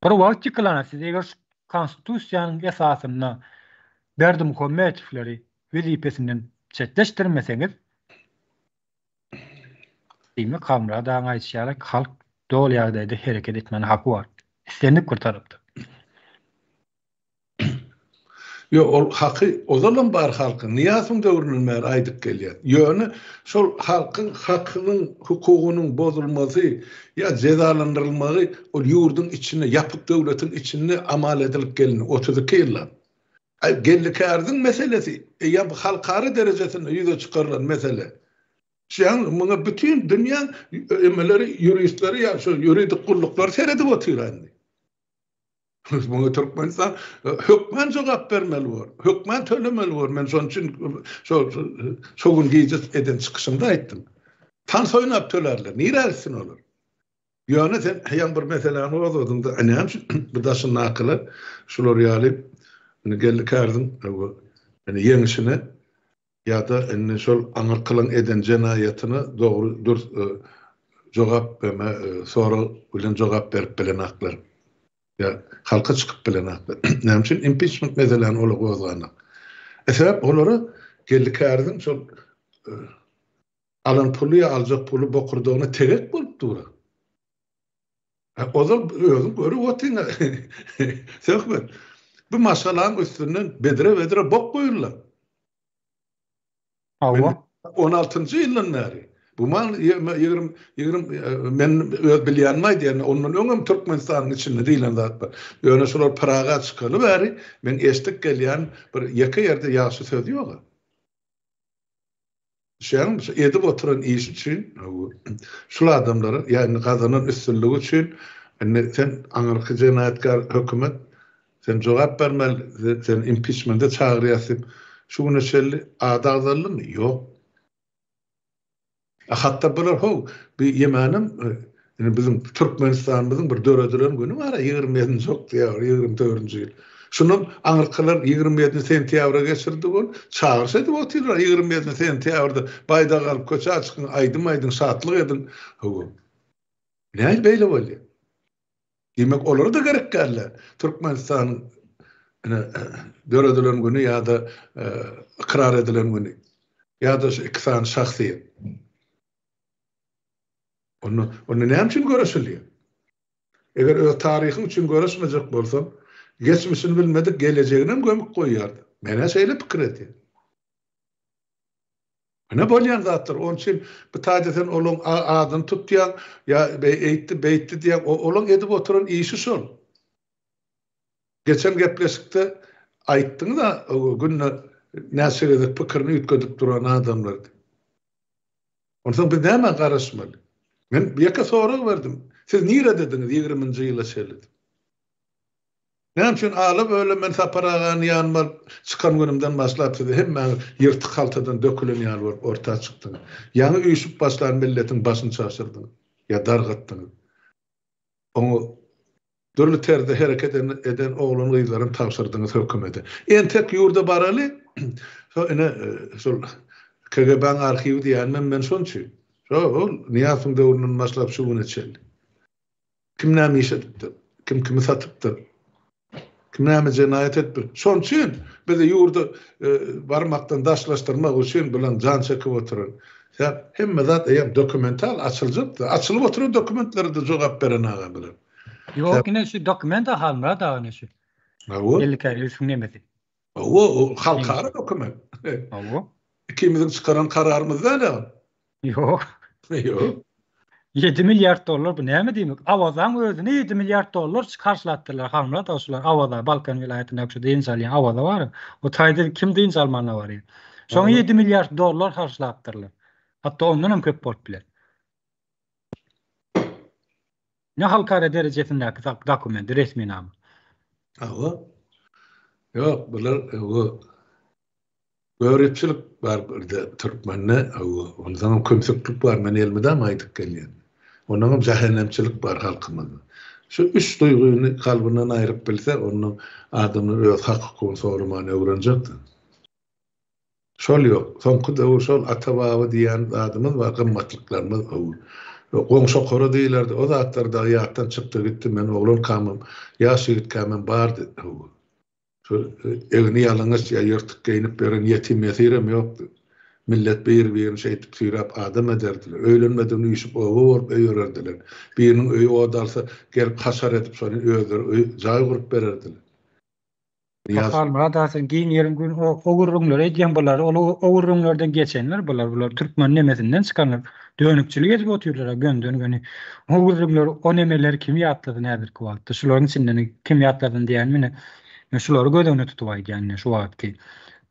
Bir wagt ýykylanasy eger konstitusiýanyň esasyna Berdim Muhammedowlary wezipesinden çetleşdirmeseňiz, diýmek kamra da aýtýarlar, halk dol ýagdaýda hereket etmeni haky bar. İstenip kurtarıpdy. Yo, o haky ozalan bar halkyň niýasyň döwründen bäri aýdyp gelýär. Ýöne şol halkyň hakynyň, hukugynyň bozulmasy ýa cezalandyrylmagy o ýurdun içine, ýapyk döwletiň içine amal edilip geldi 32 ýyllar. Gellikärdiň meselesi, ýa halkary derejesinde ýüze çykarylan mesele. Şeň muňa bütün dünýä emeleri, ýuristleri ýa şo ýuridik gulluklar seredip oturýardy. Muňa Türkmenistan hökmen jogap bermeli bor. Hökmen tölemeli bor. Men şoň üçin şo gün gejit eden çykyşymda aýtdym. Tan soýnap tölerler. Nirälsin olur? Ýöne sen ýa bir meseleni ozadymda, anam bu daşyň nakyly şolar ýaly gellikärdiň ýeňişine ýa-da şol aňyrkylyň eden jenaýatyny dogry jogap berme, sonra bilen jogap berip bilen aklar. Ya halka çıkıp bilen aklar. Näme üçin impeachment meselelerini ola gozganyk. Sebäp olary gellikärdiň şol alan puly aljak puly bokurdygyna tegek bolup durar. O da özüm görüp otyna. Söhbet. Bu masalaň üstünden bedre bok goýurlar. Awa 16-njy ýyldan bäri. Bu mal 20 men bilýänmäýdi ýa onun öňem Türkmenistanyň içinde diýilen zat bar. Ýöne şolar Praga çykaly bäri men eşdik gelýän bir ýeke ýerde ýaşy söz ýok. Şeň edip oturan iş üçin şol adamlara ýani gazanan üstünligi üçin sen aňyrky jenaýatkar hökümet sen jogap bermeli, sen impeachment'e çağırýasyň. Şu güne şelli adagdallymy? Ýok. Hatta bular bir yemenim bizim Türkmenistan'ımızın bir döredülen günü var 27 çok diyor 24. yıl. Şunun aňyrkylar 27 sentýabra geçirdi bol. Çağırsaydı otyrar 27 sentýabrda baýda galyp köçe açyk aýdym saatlyk edin. Näme beýle bolýar? Demek olar da gerek geldi. Türkmenistan'ın döredülen günü ýa-da ikrar edilen günü ýa-da ikisany şahsy. Onu näme üçin göreşilýär? Eger öz taryhyň üçin göreşmejek bolsam, geçmişini bilmedik, geleceğine gömüp koyardı. Mene şeýle pikir etdi. Ne bolýan zatlar, onun için bu taýdaten olaň adyny tutýan, ýa beýtdi diýen, olaň edip oturan işi şol. Geçen gepleşikde aýtdyň da, o günne näçe edip pikirini ýetgedip duran adamlar. Ondan bir näme garaşmaly? Men bir ýeke sorak berdim. Siz nire dediniz 20-nji ýyla şeýle? Näme üçin alyp öyle men saparagan ýanmal çykan günümden başlap dedi. Hemme ýyrtyk haltadan dökülen ýar bar orta çykdy. Ýany üýşüp başlayan milletiň başyny çaşyrdy. Ýa dargatdy. Onu dörlü terde hereket eden oğlan gyzlaryny tapşyrdyňyz hökümete. En tek ýurda baraly. Şol KGB-ň arxiwi diýen men şonçy. Niýasyň döwründen başlap şu güne çeldi. Kim näme iş edipdir? Kim kimi satypdyr? Kim näme jenaýat etdi? Şoň üçin bizi ýurda barmakdan daşlaşdyrmak üçin bilen jan çekip oturan. Ya hemme zat dokumental açyljak da açylyp oturan dokumentlere de jogap beren aga bilen. Ýok, ine şu dokumenta halmara da ine şu. Gellikär şu nemedi. O halkara dokument. Awo. Ikimizin çıkaran kararımız da Ýok. Ýok. 7 milyar dollar bu näme diýmek? Awazaň özüne 7 milyar dollar karşılatdylar hamla da şular Awada Balkan vilayatyna ökşe deýin salýan Awada bar. O taýda kim deýin salmana bar. Şoň 7 milyar dollar karşılatdylar. Hatda ondan hem köp bolup biler. Ne halkara derecesindeki dokumenti resmi namı. Awa. Yok, bular o öğretçilik var burada Türkmenne, ondan kömsüklük var, men elmeden aytıp gelýän. Ondan cehennemçilik var halkymyzda. Şu üç duyguny kalbından ayırıp bilse, onun adamın öz hakykyny sormany öwrenjekdi. Şol yok. Soňky da şol ata-baba diýen adamymyz var, gymmatlyklarymy goňşa kora diýlerdi. O zatlar da ýatdan çykdy gitdi. Men oglan kamym, ýaşyt kamym bardy. Evini yalnız ya yırtık giyinip beren yetim yetirim yoktu. Millet bir şey tüyrap adam ederdiler. Öğlenmeden uyuşup oğu olup öğrendiler. Birinin öğü odalsa gelip kasar edip sonra öğüdür, cay kurup bererdiler. Halmara da sen giyin yerin gün ogurrumlar edýän bolar, ogurrumlardan geçenler bolar Türkmen nemesinden çıkanlar. Dönükçülük edip oturýarlar göndön. Ogurrumlar o nemeler kim ýatlady nädir ki wagtda? Şolaryň içinden kim ýatladyň diýen meni şolary gödöňe tutup aýdýan şu wagtky.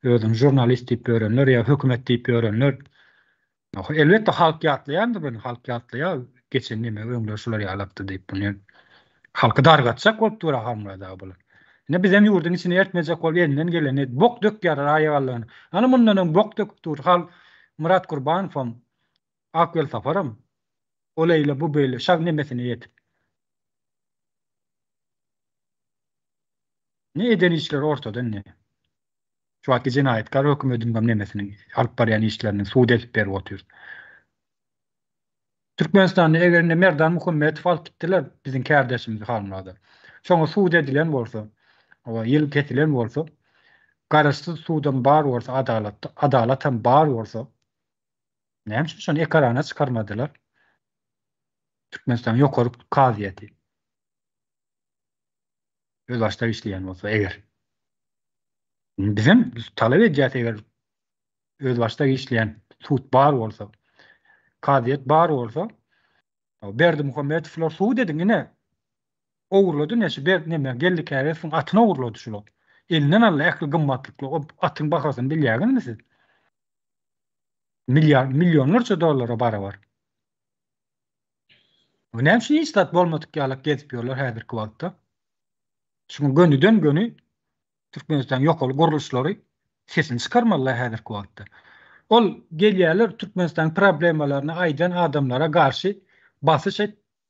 Özüm jurnalist diýip görenler ýa hökümet diýip görenler. Elbetde halk ýatlaýandy ben halk ýatlaýar. Geçen neme öňler şolar ýalapdy diýip bunu halky dargatsak bolup dura hamlada bolar. Ne bizim yurdun içine yertmeyecek ol elinden geleni bok dök yarar ayağlarını. Ana bundan bok dök dur hal Murat Kurbanov Akyol Safarım olayla bu böyle şag nemesine yetip. Ne eden işler ortada ne? Şu anki cinayetkar hükümetin bam nemesinin alıp barayan işlerini suud edip berip oturuyor. Türkmenistan'da egerinde merdan muhammed fal gittiler bizim kardeşimiz halmada. Şoňa suud edilen bolsa, o yıl ketilen bolsa, garaşsız sudan bar bolsa adalatan bar bolsa, näme üçin şonu ekrana çıkarmadylar? Türkmenistan ýokary kaziýeti. Öz başta işleýän bolsa eger. Bizim talep edýär eger öz başta işleýän suud bar bolsa, kaziýet bar bolsa, Berdi Muhammedowlar suud ediňine owurlady näşe ber neme geldi käresin atyna owurlady şular. Elinden alla ähli gymmatlykly o atyň bahasyny bilýärmi siz? Milyonlarça dollara bara var. O näme üçin istat bolmadyk ýalyk gezip ýörler häzirki wagtda? Şunu gönüden gönü Türkmenistan ýokaly guruluşlary sesini çykarmalylar häzirki wagtda. Ol gelýärler Türkmenistan problemalaryny aýdan adamlara garşy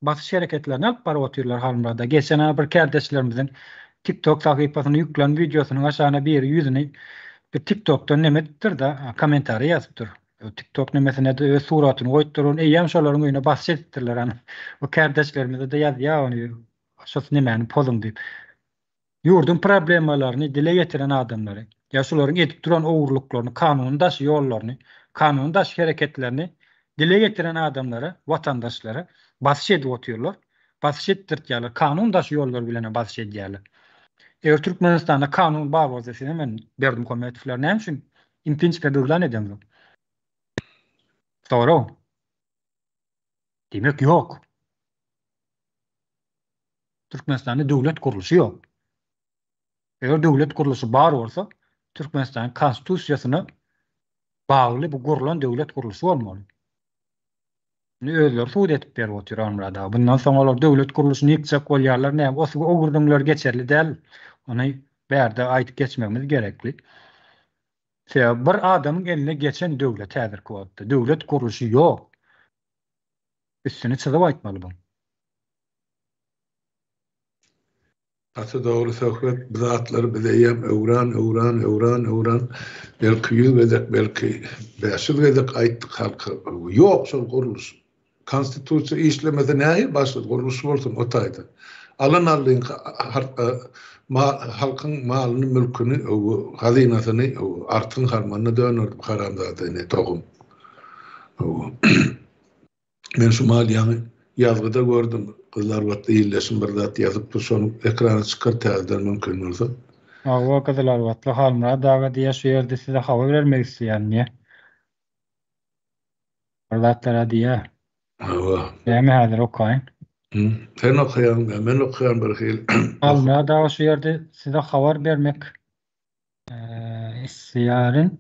basış hereketlerini alıp bara oturýarlar halmada. Geçen bir kardeşlerimizin TikTok sahypasyna ýüklen videosynyň aşagyna bir ýüzüni bir TikTok'tan nemetdir da komentary ýazypdyr. O TikTok nemesine de öz suratyny goýupdyr, eýýäm şolaryň öýüne basy etdirler any. O kardeşlerimiz de ýazýar ony şos nemeni pozum diýip. Ýurdun problemalaryny dile getiren adamlary, ýa şolaryň edip duran owurlyklaryny, kanundaş ýollaryny, kanundaş hereketlerini dile getiren adamlara, vatandaşlara basy edip oturýarlar. Basy etdirýärler, kanundaş ýollar bilen basy edýärler. Eger Türkmenistanda kanun bar bolsa men Berdi Muhammedowlar näme üçin impiçka döwlan edemler? Doğru. Demek yok. Türkmenistan'da devlet kuruluşu yok. Eğer devlet kuruluşu bar olsa, Türkmenistan konstitusiýasyna bagly bu gurulan devlet kuruluşu bolmaly. Özleri suud edip berip oturýarlar da. Bundan soň olar devlet kuruluşyny ýykjak bolýarlar, näme o gurdumlar geçerli däl. Ony berde aýtyp geçmemiz gerekli. Bir adamyň eline geçen devlet häzirki wagtda devlet kuruluşy ýok. Üstüne çyzyp aýtmaly bu. Atı doğru sohbet, bu zatları bileýem öwran, belki 100 gedek, belki 500 gedek aýtdyk halka. Ýok şol guruluş. Konstitusiýa işlemede näme başly guruluş bolsun o taýda. Alan halkyň malyny, mülküni, hazinasyny artyň harmanyna dönürdi haramzadadyny togum. Men şu malýany ýazgyda gördüm. Kızlar vatda illeşim bir zat ýazyp şonu ekrana çykar täzeden mümkin bolsa. O kızlar vatda halmara daga diýe şu ýerde size habar bermek isleýän. Zatlara diýe. Näme häzir okaýyn? Sen okaýan, men okaýan bir hil. Halmara daga şu ýerde size habar bermek isleýärin.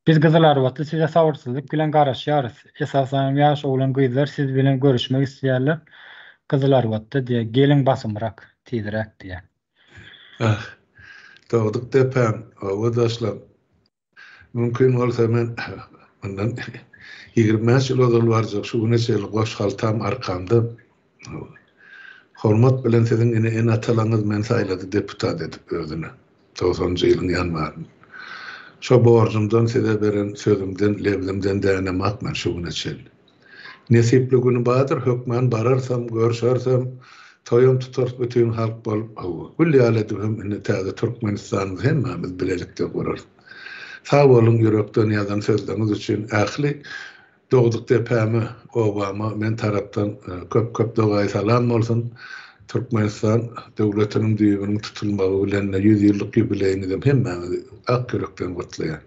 Biz Kızlar Vatda size sabursuzlyk bilen garaşýarys. Esasen ýaş oglan gyzlar siz bilen görüşmek isleýärler. kızılar watta diye gelin basımrak tidirek diye. Doğduk depem, awadaşlar. Mümkün olsa men ondan 20 yıl odal varjak şu neçe goş haltam arkamda. Hormat bilen sizin en atalanız men sayladı deputat edip özüne. 90-njy ýylyň ýanwary. Şo borjumdan size beren sözümden, lewlimden dänemakman şu neçe. Nesipli günü badır, hökman bararsam, görüşersem, toyum tutar bütün halk bolup, kulli aledim ine täze Türkmenistan'yz hemmemiz bilelikde gurar. Sağ bolun yürekden yazan sözleriniz için ähli doğduk depemi Obama men tarapdan köp dogay salam bolsun. Türkmenistan döwletiniň düýbüniň tutulmagy bilen 100 ýyllyk ýübileyini de hemmemiz ak yürekden gutlaýar.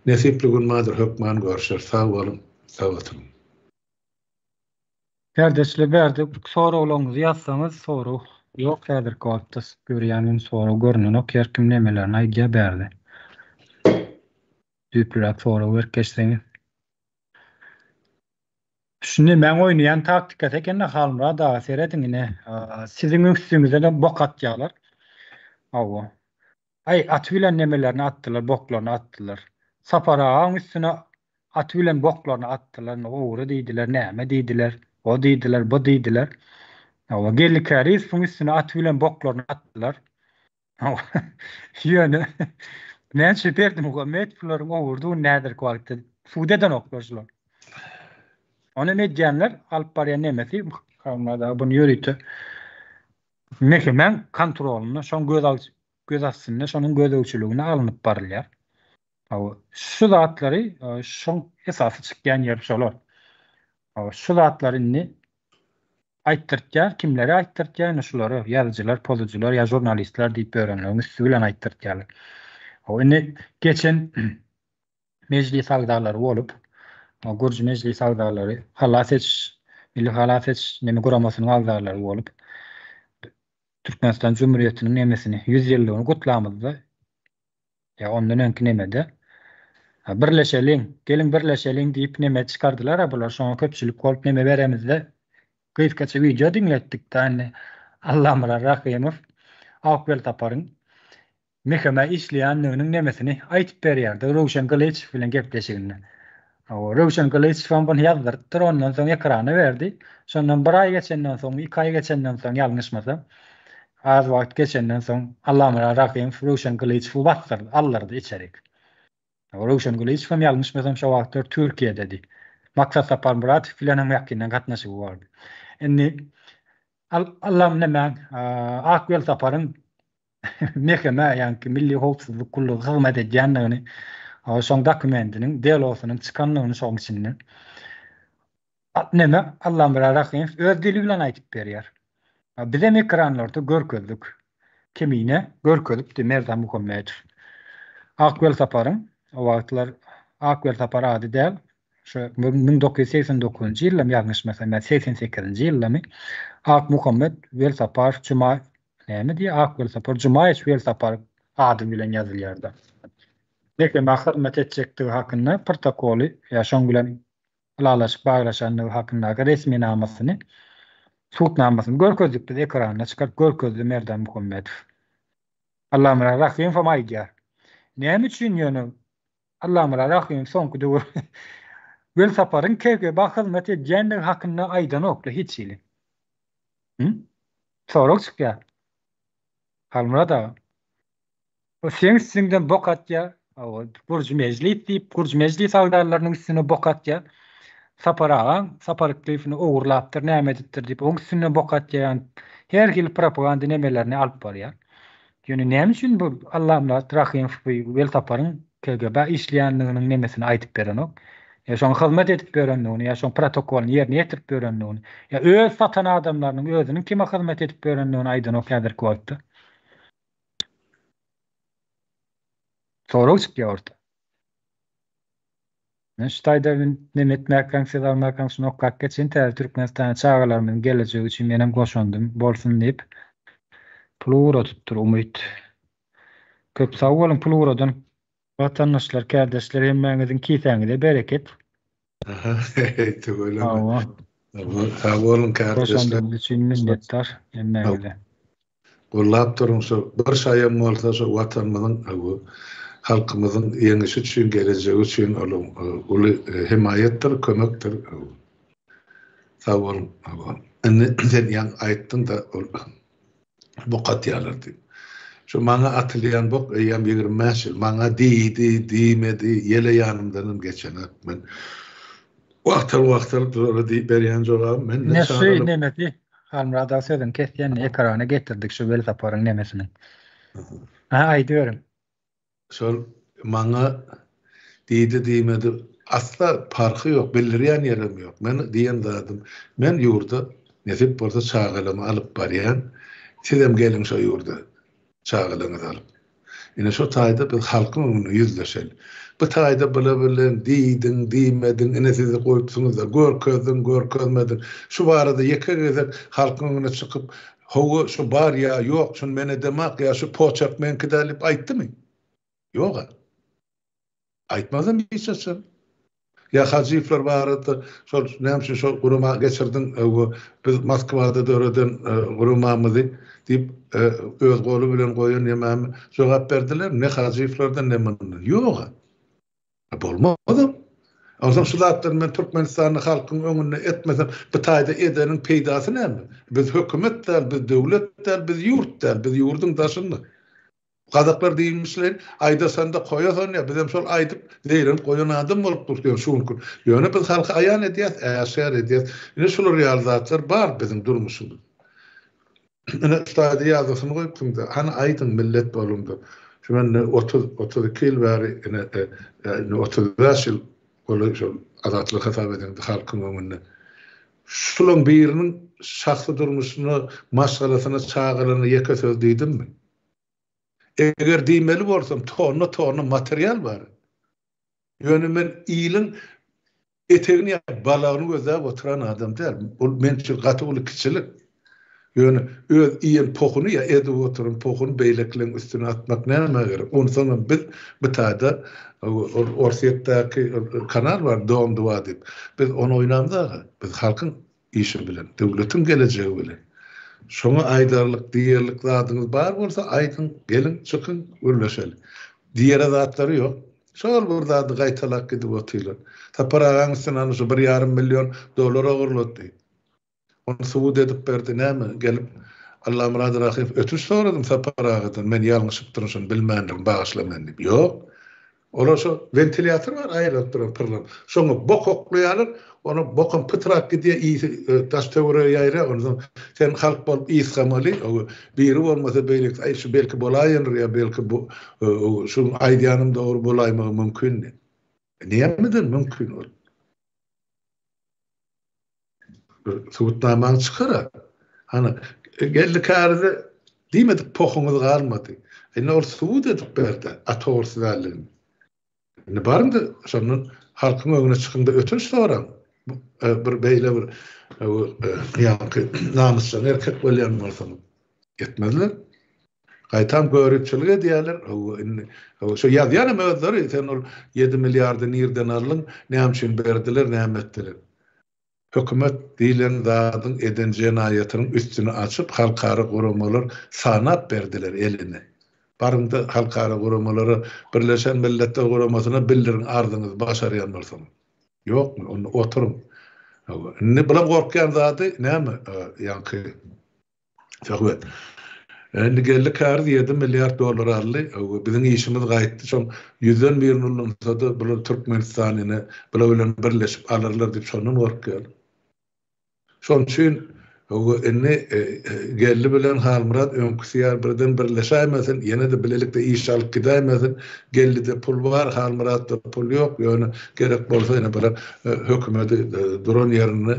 Nesipli gün madyr hökman görüşer. Sağ bolun, sağ olun. Kardeşler berdi sorawlaryňyzy ýazsaňyz soraw ýok häzir wagtda görýänin soraw görnünok her kim nemelerini aýdýa berdi. Düprak soraw berkeşseňiz. Şunu men oýnaýan taktika tekenne halmra da seredingine sizin üstüňize de bok atýarlar. Awa. Ay at bilen nemelerini atdylar, boklaryny atdylar. Saparaň üstüne at bilen boklaryny atdylar. Owry diýdiler, näme diýdiler, o diýdiler, bu diýdiler. Awa gellikäri üstüň üstüne at bilen boklaryny atdylar. Awa. Ýöne näçe berdim o metflaryň owurdy, nädir wagtda suwdeden oklaşlar. Onu ne diýenler alyp barýan nemesi kawmada bunu ýöritip mehemen kontrolyny şoň göz astyna şonuň gözegçiligine alınıp barylýar. Awa şu zatlary şoň esasy çykýan ýer şolar. Awa şu zatlaryny aýtdyrtýar, kimlere aýtdyrtýar, şolary ýazyjylar, pozujylar, ýa jurnalistler diýip öýrenýär, üstü bilen aýtdyrtýarlar. Awa indi geçen meclis agdalary bolup, Gürji meclis agdalary, milli halasech neme guramasynyň agdalary bolup, Türkmenistan Cumhuriyetiniň nemesini 100 ýyllygyny gutlamyzda, ýa ondan öňki nemede birleşeliň, gelin birleşeliň diýip neme çykardylar, bular şoňa köpçülik bolup neme beremizde gysgaça video dinletdik da Allamra Rahimow Akwel Taparyň mehkeme işleýänliginiň nemesini aýtyp berýärdi. Rowşan Galeçew bilen gepleşiginde. Rowşan Galeçew bunu ýazdyrdyr, ondan soň ekrana berdi. Şondan bir aý geçenden soň, 2 aý geçenden soň ýalňyşmasam, az wagt geçenden soň Allamra Rahimow Rowşan Galeçew bastyrdy, allardy içerik. Rowşan Galeçew ýalňyşmasam şo wagtlar Türkiýede dedi. Maksat Sapar Murat filan ýakynyň gatnaşygy bardy. Endi Allam näme Akwel Taparyň mehkeme ýa-ni milli howpsuzlyk kullugy hyzmat edýändigini şoň dokumentiniň delosynyň çykanlygyny şoň içinden näme Allamra Rahimow öz dili bilen aýtyp berýär. Bizem ekranlarda görkezdik. Kimine görkezdik Merzan Muhammedow. Akwel Taparyň o wagtlar Akwel Tapar ady däl. Şu 1989-njy ýylda ýalňyşmasam 88-nji ýylda Ak Muhammed Wel Tapar Cuma näme diýe Akwel Tapar Cuma Wel Tapar ady bilen ýazylýardy. Lekin hyzmat etjekdigi hakynda protokoly ýa şoň bilen alalaşyp baglaşanlygy hakynda resmi namasyny suwtnamasyny görkezdik biz ekrana çykaryp görkezdi Merzan Muhammedow. Allamra Rahimow aýdýar. Näme üçin ýöne Allamra Rahimow soňky döwür Wel Taparyň KGB hyzmat edýändigi hakynda aýdan okla hiç ýyly. Sorak çykýar. Halmra da o seň üstüňden bok atýar. Gürji meclis diýip Gürji meclis agdalarynyň üstüne bok atýar. Saparyk tüýfini owurlapdyr, näme edipdir diýip oň üstüne bok atýar. Her hil propaganda nemelerini alyp barýar. Ýöne näme üçin bu Allamra Rahimow Wel Taparyň KGB işleýänliginiň nemesini aýtyp berenok? Ya şoň hyzmat edip berendigini, ya şoň protokoluny ýerine ýetirip berendigini, ya öz satan adamlarynyň özüniň kime hyzmat edip berendigini aýdanok häzirki wagtda. Soraw çykýar orta. Ştaýda Mehmet Merkan Sedar Merkan şunok geçen Türkmenistana çağalarymyň gelejegi üçin menem goşandym bolsun diýip plura tutdur umyt. Köp sag bolun pluradan vatandaşlar, kardeşler hemmeňiziň kiýtäňizde bereket. Aha, öyle mi? Sağ olun kardeşler. Başandığınız için minnettar. Emmegile. Gollap durumsa bir şayam bolsa şu watanymyzyň, halkymyzyň ýeňişi üçin, gelejegi üçin uly himayetdir, kömekdir. Sağ olun. Sen ýa aýtdyň da bu gatýalardy. Şu maňa atylýan bok ýa 25 ýyl maňa diýmedi, ýele ýanymdan geçenip men wagtar dura diýip berýän jogam men Ne şey nemeti? Halmrada sözün kesýän ekrana getirdik şu bel taparyň nemesini. Aýdyyorum. Şol maňa diýmedi. Asla farky ýok, bildirýän ýerim ýok. Men diýen zadym. Men ýurda nesip bolsa çağılamy alyp barýan. Sizem gelin şo ýurda çağılyňyzy alyp. Ine şo taýda biz halkyň öňünde ýüzleşeli. Bu taýda bilen diýmedin, ine sizi goýupsyňyz da görkezmedin. Şu barada ýeke gezer halkyň öňüne çykyp, "Howa şu bar ýa ýok, şunu mene demek ýa şu poçak menki dalip aýtdymy?" Ýok. Aýtmadym hiç. Ya hacifler barada şol näme şol guruma geçirdin, biz Moskwada döreden gurumamyzy diýip öz goly bilen goýan ýemem jogap berdiler. Ne haciflerden ne menden. Ýok. Bolmady. Awsam şulatdan men Türkmenistanyň halkyň öňünde etmesem, bu taýda edenin peýdasy näme? Biz hökümetler, biz döwletler, biz ýurtlar, biz ýurduň daşyndy. Gazaklar diýmişler, aýda sanda goýasan ýa, bizem şol aýdyp diýerim goýan adam bolup durýar şuňky. Ýöne biz halka aýan edýät, äşär edýät. Ine şol realizatlar bar bizim durmuşymyz. Ine şaýda ýazysyny goýupdyň da, hany aýdym millet bolumdy. Şu men 32 ýyl bäri ine 35 ýyl bolu şol azatlyk hasap edýän halkyň öňünde. Şularyň biriniň şahsy durmuşyny, maşgalasyny, çağılyny ýeke söz diýdimmi? Eger diýmeli bolsam, tonu material bar. Ýöne men ýylyň etegini balagyny gözäp oturan adam däl. Ol men üçin gaty kiçilik. Ýöne öz iýen pokuny ýa edip oturan pokuny beýlekleň üstüne atmak näme gerek? Onu soňra biz bu taýda Orsiýetdäki kanal bar, Doğum Duwa diýip. Biz onu oýnamda, biz halkyň işi bilen, döwletiň gelejegi bilen. Şoňa aýdarlyk, diýerlik zadyňyz bar bolsa aýdyn, gelin, çykyn, görleşeli. Diýer zatlary ýok. Şol bir zady gaýtalak edip otylar. Taparagyň üstüne şu 1,5 milyon dolar ogurlatdy. Onu subut edip berdi näme? Gelip Allah murad rahim ötüş soradym taparagdan. Men ýalňyşyp durýan bilmändim, bagyşlaman diýip. Ýok. Olar şu ventilator bar, aýryp duran pırlan. Şoňa bok oklaýarlar. Onu bokan pıtrak gidiyor, taş tövre yayra, onu sen halk bol isgamaly, biri olmasa beýlik, ay şu belki bolaýyndyr ya belki bu şu aýdýanym dogry bolaýmagy mümkin. Nämedir mümkin ol? Suwutnamaň çykara. Hani geldi kärde diýmedik pokuňyz galmady. Ene ol suwut edip berdi, atorsuzallygyny. Ne baryndy şonun halkyň öňüne çykynda ötüş soran. Bir beýle bir ýa-ki namusçy erkek bolýan bolsam etmezler. Gaýtam görüpçilige diýerler. Şo ýazýan möwzleri sen ol 7 milliardy nirden aldyň, näme üçin berdiler, näme etdiler. Hökümet diýilen zadyň eden jenaýatynyň üstüne açyp halkara guramalar sanap berdiler eline. Barynda halkara guramalary Birleşen Milletler Guramasyna bildirin ardyňyz başarýan bolsaň. Ýokmy, onu oturum. Ne bilen gorkýan zady näme? Ýa-ki şöhret. Endi geldi kärdi 7 milyar dolar aldy. Biziň işimiz gaýtdy. Şoň 100 milyon sada bular Türkmenistanyny bular bilen birleşip alyrlar diýip şonun gorkýar. Şoň üçin geldi bilen Halmurat öňküsýär birden birleşämesin, ýene de bilelikde iş alyp gidämesin. Geldi de pul bar, Halmuratda pul ýok. Ýöne gerek bolsa ýene bilen hökümeti duran ýerini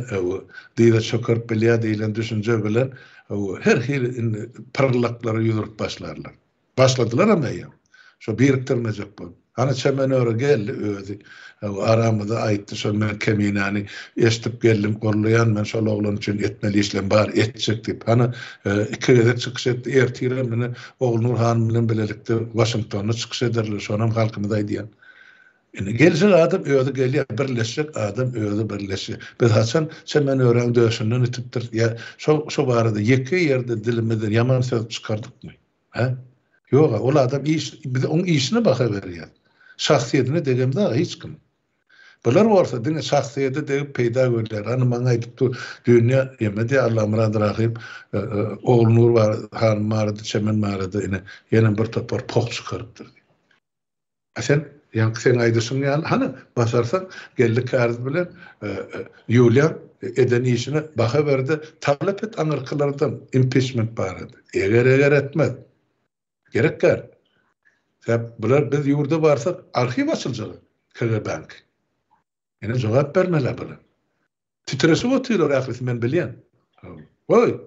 diýip çökürp bilýär diýilen düşünje bilen her hil parlaklary ýüzüp başlarlar. Başladylar ama ýa. Şo biriktirmejek bol. Hani çemenöre geldi özü. Aramyda aýtdy şo men keminani eşitip geldim gorlayan men şol oglan üçin etmeli işlem bar etjek diýip. Hani iki gede çykyş etdi ertire meni Oglunur han bilen bilelikde Washingtonna çykyş ederler. Şonam halkymyza aýdýan. Gelecek adam öýüdi gelýär, birleşik adam öýüdi birleşik. Biz haçan sen men öýren döşünden itipdir. Ya şo barada ýeki ýerde dilimizden ýaman söz çykardykmy? Ha? Ýok, ol adam biz onun işine baka berýär. Şahsiýetine degemde hiç kim. Bular bolsa diňe şahsiýeti degip peýda görler. Ana maňa aýdypdy, dünýä ýemedi Allah murad rahim, oğul nur bar, han marady, çemen marady, ýene bir topar poq çykarypdyr. Sen ýa-ni sen aýdysyň ýaly, hany basarsan geldi kärz bilen ýulian eden işine baka berdi, talap et aňyrkylardan impeachment barady. Eger etmez. Gerekler. Bular biz ýurda barsak arxiv açyljak. KGB bank. Ene jogap bermeler bular. Titresi otylar ählis men bilýän. Oy.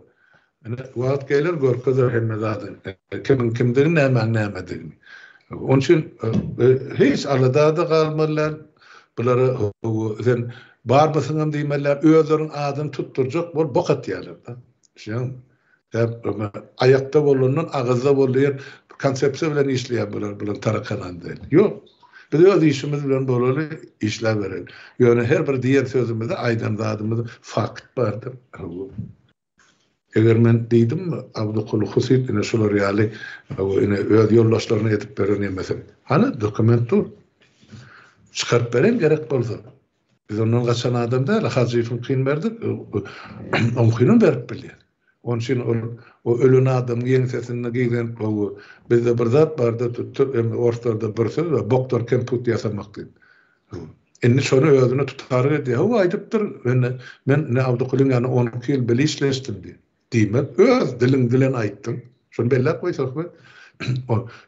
Ene wagt gelir görkezler hemme zaten. Kimdir näme digini. Onun için hiç alada da kalmalar. Buları sen bar mısın diýmeler, özlerin adyny tutturjak bol bokat ýalar da. Şeň. Ayakta bolundan ağızda bolýar konsepsiýa bilen işleýär bular tarakanan değil. Ýok. Biz öz işimiz bilen bolaly işler bereli. Ýöne her bir diýen sözümizde aýdan zadymyz fakt bardyr. Eger men diýdimmi, Abdulkul Husyt ine şolar ýaly ine öz ýoldaşlaryna etip berýär mesela. Hany dokument dur. Çykaryp berem gerek bolsa. Biz ondan gaçan adam da Hazyfyň kyn berdik. On kynyn berip bilýär. Onun için o ölün adam ýeň sesini giyden bizde bir zat barda tuttup ortada bir söz we doktor kemput ýasamakdy. Indi şonu özüne tutar edi. O aýdypdyr, men ne Abdulkulyň ýany 12 ýyl bile işleşdim diýmek. Öz dilen aýtdym. Şonu bellep goýsak mı?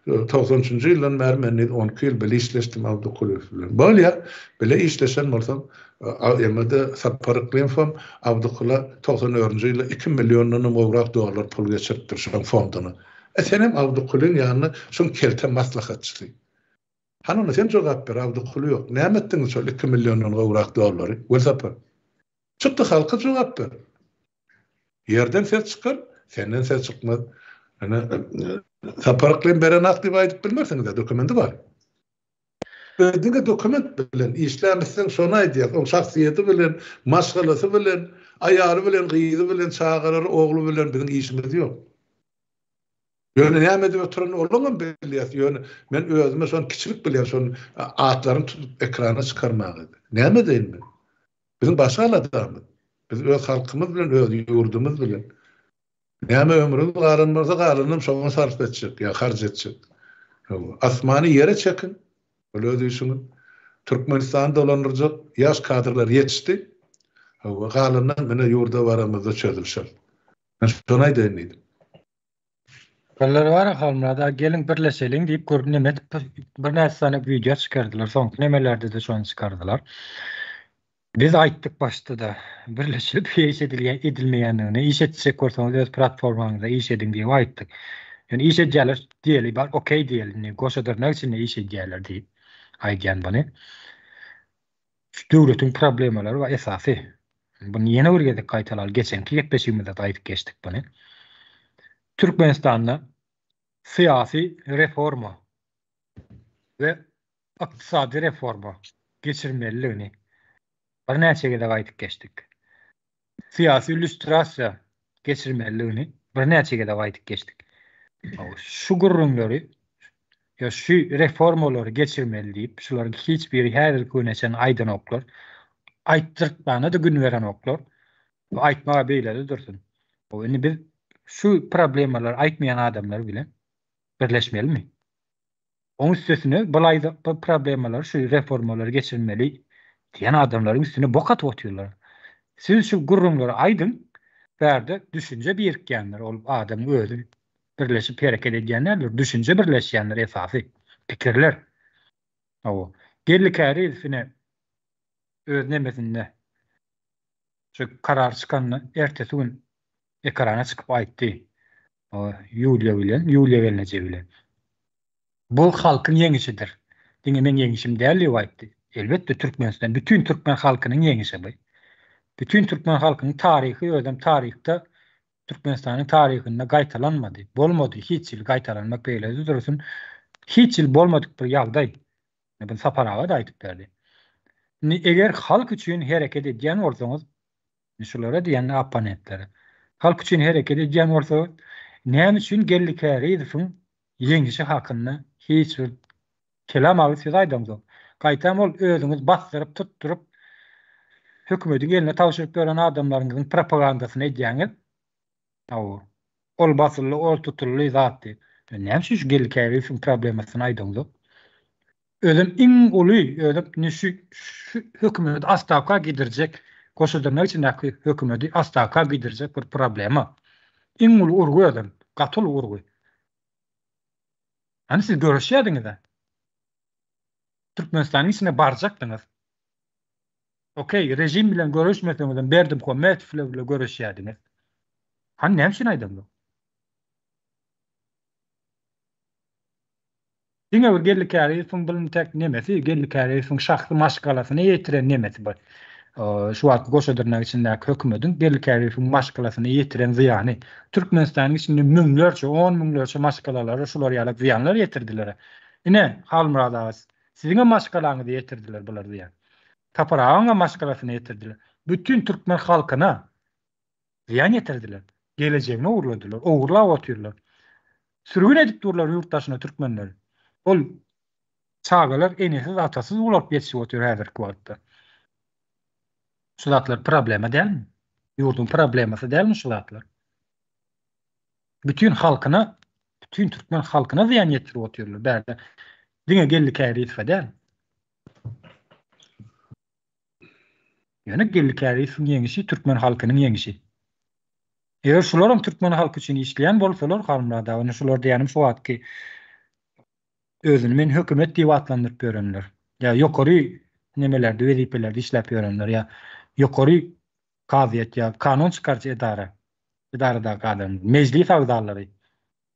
90-njy ýyldan bäri men 12 ýyl bile işleşdim Abdulkuly bilen. Bolýar, bile işleşen bolsam ýa-da saparyklyň fam Abdulkuly 94-njy ýylda 2 millionyň mowrak dolar pul geçiripdir şu fonduny. Senem Abdulkulyň ýanyna şoň kelte maslahatçy. Hanana sen jogap ber, Abdulkuly ýok. Näme etdiň şol 2 millionyň mowrak dolary? Welsapar. Çykdy halka jogap ber. Yerden ses çykar, senden ses çykmaz. Saparyklyň beren akdyp aýdyp bilmersiň de dokumenti bar. Diňe dokument bilen işlämesiň şonu aýdýar, o şahsiýeti bilen, maşgalasy bilen, aýary bilen, gyýdy bilen, çağırary ogly bilen biziň işimiz ýok. Ýöne näme diýip oturan olanam bilýär. Ýöne men özüme şonu kiçilik bilýär, şonu atlaryny tutup ekrana çykarmagy. Näme diýin? Biziň başga adamyz. Biz öz halkymyz bilen, öz ýurdumyz bilen. Näme ömrümiz garanyň şoňa sarf etjek, ýa harj etjek. Asmany ýere çekin. Öyle diýişiň. Türkmenistanda dolanyrjak ýaş kadrlar ýetişdi. Galandan mene ýurda baramyzda çözülşär. Men şonu aýdym. Kallar var halmada gelin birleşelim diýip görünemet bir näsany video çykardylar. Soňky nemelerde de şonu çykardylar. Biz aýtdyk başda da birleşip iş edilmeýändigini, iş etsek bolsaňyz öz platformaňyzda iş edin diýip aýtdyk. Yani iş edýärler diýeli bar, okey diýeli, goşadyrnak üçin iş edýärler diýip aýdýan bany. Döwletiň problemleri we esasy. Bunu ýene bir gezek gaýtalar. Geçenki 75-ýylda aýdyp geçdik bany. Türkmenistanda siyasi reforma ve iktisadi reforma geçirmeliligini bir näçe gezek aýdyp geçdik. Siyasi illüstrasiýa geçirmeliligini bir näçe gezek aýdyp geçdik. Şu gurrunlary ya şu reformalary geçirmeli diýip şuların hiç biri häzir güneçen aýdan oklar. Aýtdyrtmana da gün beren oklar. Bu aýtmaga beýledi dursun. O indi biz şu problemalar aýtmayan adamlar bilen birleşmelimi? Onun üstüne bu problemalar, şu reformalar geçirmeli diýen adamların üstüne bokat otyurlar. Siz şu gurrunlary aýdyn, berde düşünje birikýänler, ol adam özü birleşip hareket edýänler, düşünje birleşýänler esasy pikirler. O gellikäri üstüne öz nemesinde şu karar çykanyny ertesi gün ekrana çykyp aýtdy. O Ýuliýa gelinje bilen. Bu halkyň ýeňişidir. Diňe men ýeňişim däl diýip aýtdy. Elbetde Türkmenistan, bütün Türkmen halkynyň ýeňişi bu. Bütün Türkmen halkynyň taryhy ödem tarihte Türkmenistanyň taryhynda gaýtalanmady. Bolmady, hiç ýyl gaýtalanmak beýle dursun. Hiç ýyl bolmadyk bir ýagdaý. Ben Saparaga da aýtyp berdi. Eger halk üçin hereket edýän bolsaňyz, şulara diýen opponentlere. Halk üçin hereket edýän bolsaňyz, näme üçin gellikäriňiziň ýeňişi hakyny hiç bir kelam agyp söz aýdamyz. Gaýtam ol özüňiz bastyryp tutturup hökümetiň eline tawşyryp beren adamlaryňyzyň propagandasyny edýäňiz. Ol basıly, ol tutully zatdy. Näme üçin şu gellikäriňiziň problemasyny aýdamyz? Özüm iň uly, özüm nişi hökümeti astaka gidirjek, goşuldyrynak içindäki hökümeti astaka gidirjek bir problema. Iň uly urgu özüm, gatyl urgu. Hani siz görüşýärdiňiz-de. Türkmenistanyň içine barjakdyňyz. Okey, rejim bilen görüşmeseňiz, Berdimuhammedow bilen görüşýärdiňiz. Hani näme üçin aýdamyz? Diňe bir gellikäriňiziň bilintek nemesi, gellikäriňiziň şahsy maşgalasyny ýetiren nemesi bar. Şu wagt goşadyrnak içindäki hökümetiň gellikäriňiziň maşgalasyny ýetiren zyany. Türkmenistanyň içinde müňlerçe, 10 müňlerçe maşgalalar, şular ýaly zyanlar ýetirdiler. Ine Halmuradaýys, siziňe maşgalaňyzy ýetirdiler bular diýen. Taparaňa maşgalasyny ýetirdiler. Bütün türkmen halkyna zyan ýetirdiler. Gelejegini uğurladylar, uğurlap otyrlar. Sürgün edip durlar ýurtdaşyna türkmenleri. Ol çağalar enesiz atasız ulap geçip otur häzirki wagtda. Şulatlar problema dälmi? Ýurdun problemasy dälmi şulatlar? Bütün halkyna, bütün türkmen halkyna zyan ýetirip otyrlar. Bäde diňe gellikäriňiz fedäl. Ýöne gellikäriňiziň ýeňişi türkmen halkynyň ýeňişi. Eger şularam türkmen halky üçin işleýän bolsalar, Halmuradaýy şular diýenim şu wagtky özüni men hökümet diýip atlandyryp görenler. Ya ýokary nemelerde, wezipelerde işläp görenler, ya ýokary kaziýet ya kanun çykarjy edarada adam, meclis agdalary.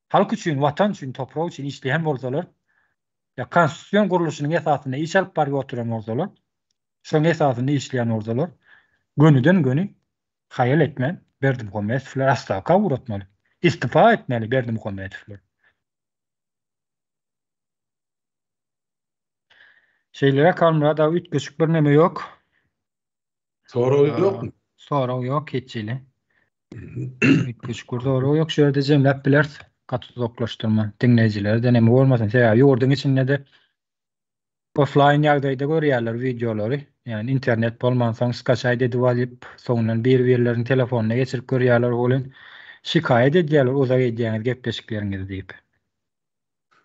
Halk üçin, watan üçin, toprak üçin işleýän bolsalar, ya konstitusiýon guruluşynyň esasyna iş alyp baryp oturan bolsalar, şoň esasyna işleýän bolsalar, gönüden göni haýal etmän Berdimuhammedow astaka uğratmaly. İstifa etmeli Berdimuhammedow. Şeylere Halmuradaýy ütgeçik bir neme ýok. Soraw ýokmy? Soraw ýok keçili. Ütgeçik bir soraw ýok. Şerde jemläp biler. Katuzoklaşdyrma. Dinleýijiler de neme bolmasyn. Ýurdun içinde de offline ýagdaýda görýärler videolary. Yani internet bolmansaň Skype edip alyp, soňdan bir-birleriň telefonuna geçirip görýärler bolan. Şikaýet edýärler uzak edýäňiz gepleşikleriňiz diýip.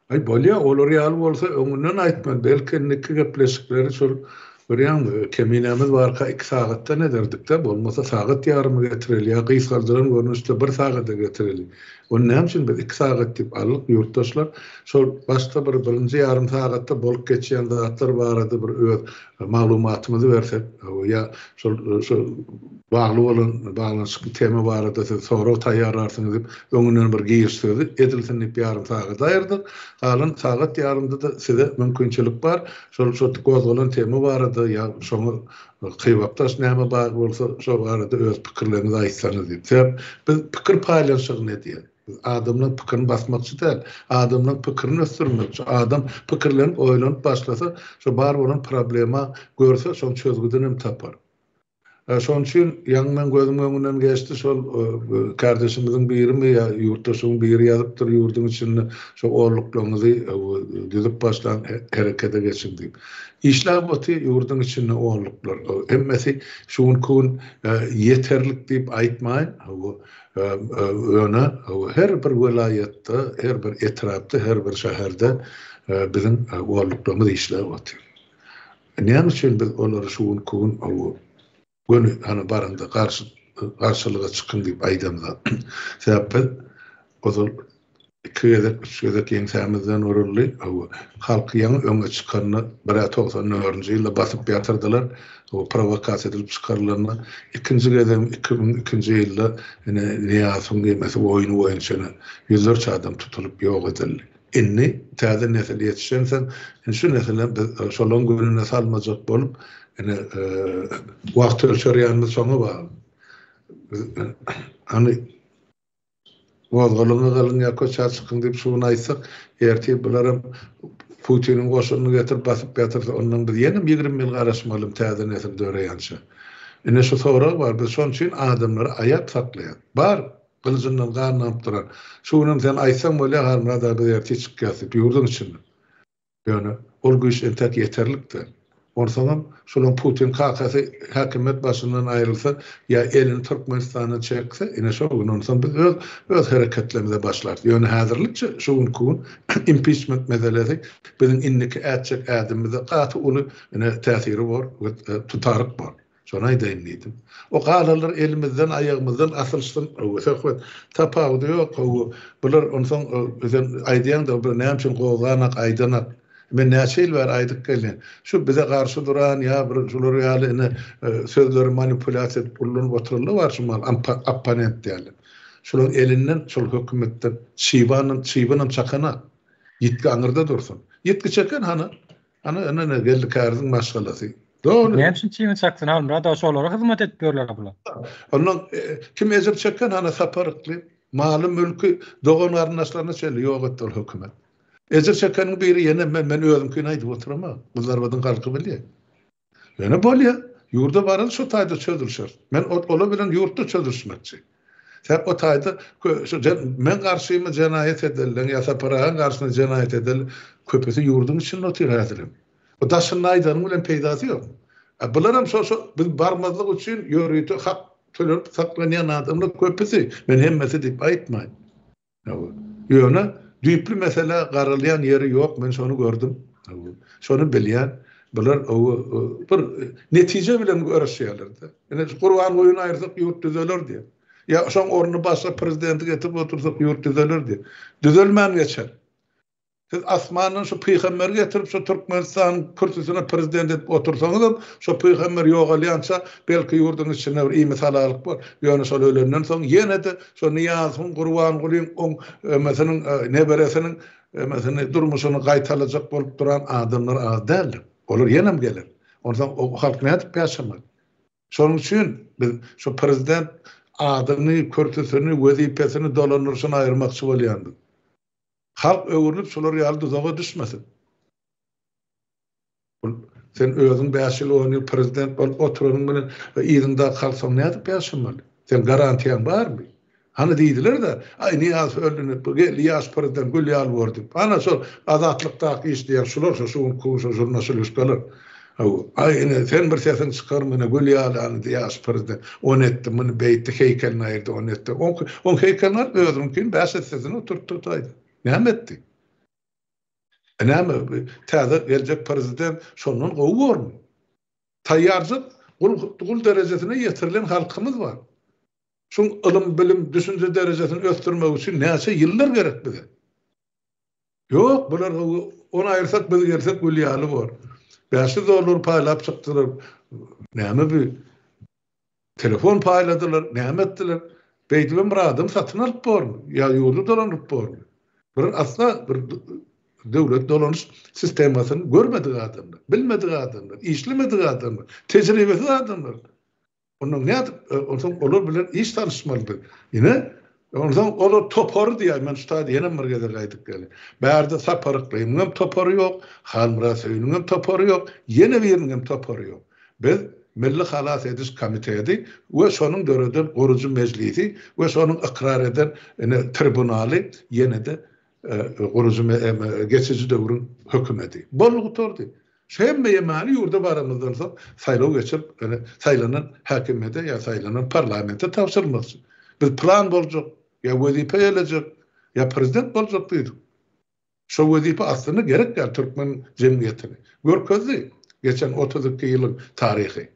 Bolýa, olar ýaly bolsa öňünden aýtman. Belki neki gepleşikleri şol görýärmi? Keminemiz barka 2 sagatda nederdik-de, bolmasa sagat ýarymy getireli, ýa gysgardyran görnüşde 1 sagata getireli. Onu näme üçin biz 2 sagat diýip alyp ýurtdaşlar şol başga bir birinji ýarym sagatda bolup geçýän zatlar barada bir öz maglumatymyzy bersek, ýa şol bagly bolan baglanşyk tema barada soraw taýýarlarsyňyz diýip öňünden bir giýiş sözi edilsin diýip ýarym sagat aýyrdyk. Halan sagat ýarymda da size mümkinçilik bar. Şol gozgalan tema barada ýa şoňa kıybaptaş näme bar bolsa şol barada öz pikirlerinizi aýtsaňyz diýip. Biz pikir paýlaşygyny edýär. Adamın pikirini basmakçı değil, adamın pikirini östürmekçi. Adam pikirlenip, oýlanyp başlasa, şu bar bolan problema görse, şonu çözgüdünim tapar. Şon üçin ýaňman gözüm öňünden geçdi, şol kardeşimiziň birimi ýa ýurtdaşyň biri ýazypdyr ýurdun içinde şo orluklaryňyzy düzüp başlan herekete geçin diýip. İşläp oty ýurdun içinde orluklar. Hemmesi şuň kun yeterlik diýip aýtmaýyn. Öňe her bir welaýatda, her bir etrapda, her bir şäherde biziň orluklarymyz işläp otyr. Näme üçin biz olary şuň kun gönü hani baranda karşılığa çıkın diýip aýdamda. Sebäp ozal 2 ýerde 3 ýerde ýeňsämizden orully halky ýaňy öňe çykanyny 1994-nji ýylda basyp ýatyrdylar. O provokasiýa edilip çykarylanma. 2-nji gezem 2002-nji ýylda Niýazyň gemesi oýuny oýunçyny ýüzlerçe adam tutulup ýok edildi. Inni täze nesil ýetişensen, şu nesiller şolon gününe salmajak bolup wagt ölçerýänimiz soňa bar. Hani wagtlaryňa galyn ýa köçä çykyn diýip şuny aýtsak, erti bilerim Putin'in goşunyny getirip basyp ýatyrsa ondan biz ýene 20 ýyl garaşmalym täze näser döreýänçä. Ine şu sorak bar, biz şoň üçin adamlary aýap saklaýar. Bar kılıcından garnap duran. Şuňam sen aýtsaň bolýar harmada da bir ýerde çykyp gelip ýurdun içinde. Yani ol güýç entek yeterlikdir. Orsaňam şolan Putin kakasy häkimet başyndan aýrylsa ýa elini Türkmenistana çekse ine şo gün ondan biz öz hereketlerimize başlar. Ýöne häzirlikçe şu gün impeachment meselesi bizim inniki ätçek ädimize gaty uly ine täsiri bar, tutaryk bar. Şonu aýdaýyn. O galalar elimizden aýagymyzdan asylşyn söhbet tapawdy ýok. Bular ondan aýdýan da bir näme üçin gowganak aýdanak. Men näçe ýyl bar aýdyk gelin. Şu bize garşy duran ýa bir şular ýaly sözleri manipulasiýa edip ulanyp oturuldy bar şu opponent diýerler. Şular elinden şol hökümetden çybanın çakana ýitki aňyrda dursun. Ýitki çeken ana geldi kärdiň maşgalasy. Doğru. Ne için çiğne çaktın alım? Rada şolara hizmet etmiyorlar abla. Ondan kim ezip çeken saparıklı, malı mülkü doğan arnaşlarına söyle yok etti o hükümet. Ezip çekenin biri yine ben özümküne aydı oturama. Bunlar badın kalkı biliyor. Yani böyle ya. Yurda varın şu tayda çözülüşür. Ben olabilen yurtta çözülüşmekçi. Sen o tayda men karşıyımı cenayet edilen ya saparağın karşısına cenayet edilen köpesi yurdun için notir edilim. O daşın aydanın bilen peydası yok. Bunlar biz barmazlık için yürüyütü hak tölürüp saklayan adamla köpesi. Ben hemmesi deyip ayıtmayın. Yöne düyüplü mesela qaralayan yeri yok. Ben şonu gördüm. Şonu bilyen. Bunlar bir netice bilen görüşüyorlardı. Yani Kur'an oyunu ayırsak yurt düzelir diye. Ya son ornu başla prezidenti getirip otursak yurt düzelir diye. Düzelmeyen geçer. Siz asmanın şu peygamber getirip şu Türkmenistan kürsüsüne prezident edip otursanız şu peygamber yoğalayansa belki yurdun içine bir iyi misal alıp var. Yani şöyle öylerinden sonra yine de şu niyazın, kurban kulun, mesela neberesinin mesela durmuşunu kaytalacak olup duran adamlar az değiller. Olur yine mi gelir? Ondan o halk ne edip yaşamak? Şunun için şu prezident adını, kürsüsünü, vazifesini dolanırsın ayırmakçı olayandı. Halk öwürlüp şolar ýaly tuzaga düşmesin. Sen özüň 5 ýyl 10 ýyl prezident bolup oturanyň bilen ýerinde kalsaň näde ýaşamaly? Sen garantiýaň barmy? Hani diýdiler-de, ay Niýaz öldüni, Niýaz prezident gül ýaly berdi. Ana şol azatlykdaky işleýän şolar şu jurnalistler. Ay sen bir sesin çykarmyna gül ýaly Niýaz prezident on etdi, muny beýtdi heykelini aýyrdy, on etdi. On heykelini özüňkin 5 sesini oturtdy. Näme etdi? Näme täze gelecek prezident şondan gowy bormy? Taýýarjyk gul derejesine ýetirilen halkymyz bar. Şoň ilim, bilim, düşünje derejesini ösdürmek üçin näçe ýyllar gerek bize? Ýok, bular onu aýyrsak biz gersek gül ýaly bor. Bäşi dolar paýlap çykdylar. Näme bir telefon paýladylar, näme etdiler? Beýdilen bir adam satyn alyp bormy? Ýa ýurdu dolanyp bormy? Bir asla bir devlet dolanış sistemasını görmediği adamlar, bilmediği adamlar, işlemediği adamlar, tecrübesiz adamlar. Onun ne olur bilen iş tanışmalıdır. Yine ondan olur topor diye men ustad yine mergede gaydık geldi. Bärde saparıklıyım toporu yok, halmra söýünüm toporu yok, yine birinin toporu yok. Biz Milli Halas Ediş Komitesi ve şonun döreden Gorucu Meclisi ve şonun ikrar eden tribunali yine de Gorucu geçici dövrün hükümeti. Bolluk tordu. Şemme yemani yurda baramızdan sonra saylaw geçip saylanan hakimiyete ya saylanan parlamente tapşyrylmasy. Biz plan boljak, ya wazipe gelecek, ya prezident boljak diýdik. Şo wazipe aslında gerek ýa Türkmen jemgyýetine. Görkezdi geçen 32 ýylyň taryhy.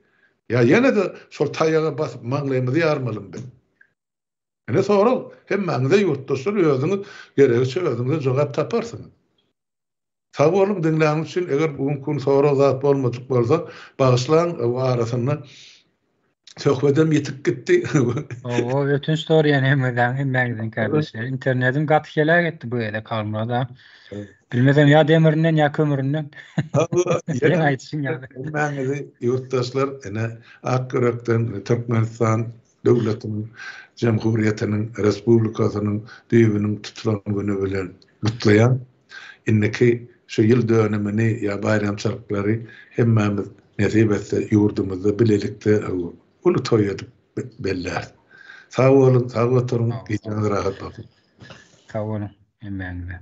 Ya yine de şol taýaga basyp maňlaýmyzy ýarmalym ben. Ene soral hem maňda ýurtdaşlar özüňiz gerekçe özüňize jogap taparsyňyz. Sag bolun dinleýän üçin eger bugün soral zat bolmadyk bolsa bagyşlan o arasyna söhbetem ýetip gitdi. O ötünç soraýan hemmeňizden kardeşler. Internetim gaty kelek etdi bu ýerde kalmada. Bilmezem ya demirinden ya kömüründen. Sen aýtsyň ýa. Maňyzy ýurtdaşlar ene Akkürekden Türkmenistan döwletiniň, Cemhuriyetiniň, Respublikasynyň düýbüniň tutulan güni bilen gutlaýan inneki şu yıl dönemini ya bayramçılıkları hemmemiz nasip etse yurdumuzda bilelikte ulu toy edip beller. Sağ olun, sağ oturun, Sağ ol, sağ ol. geceniz rahat olsun. Sağ olun. Hemen.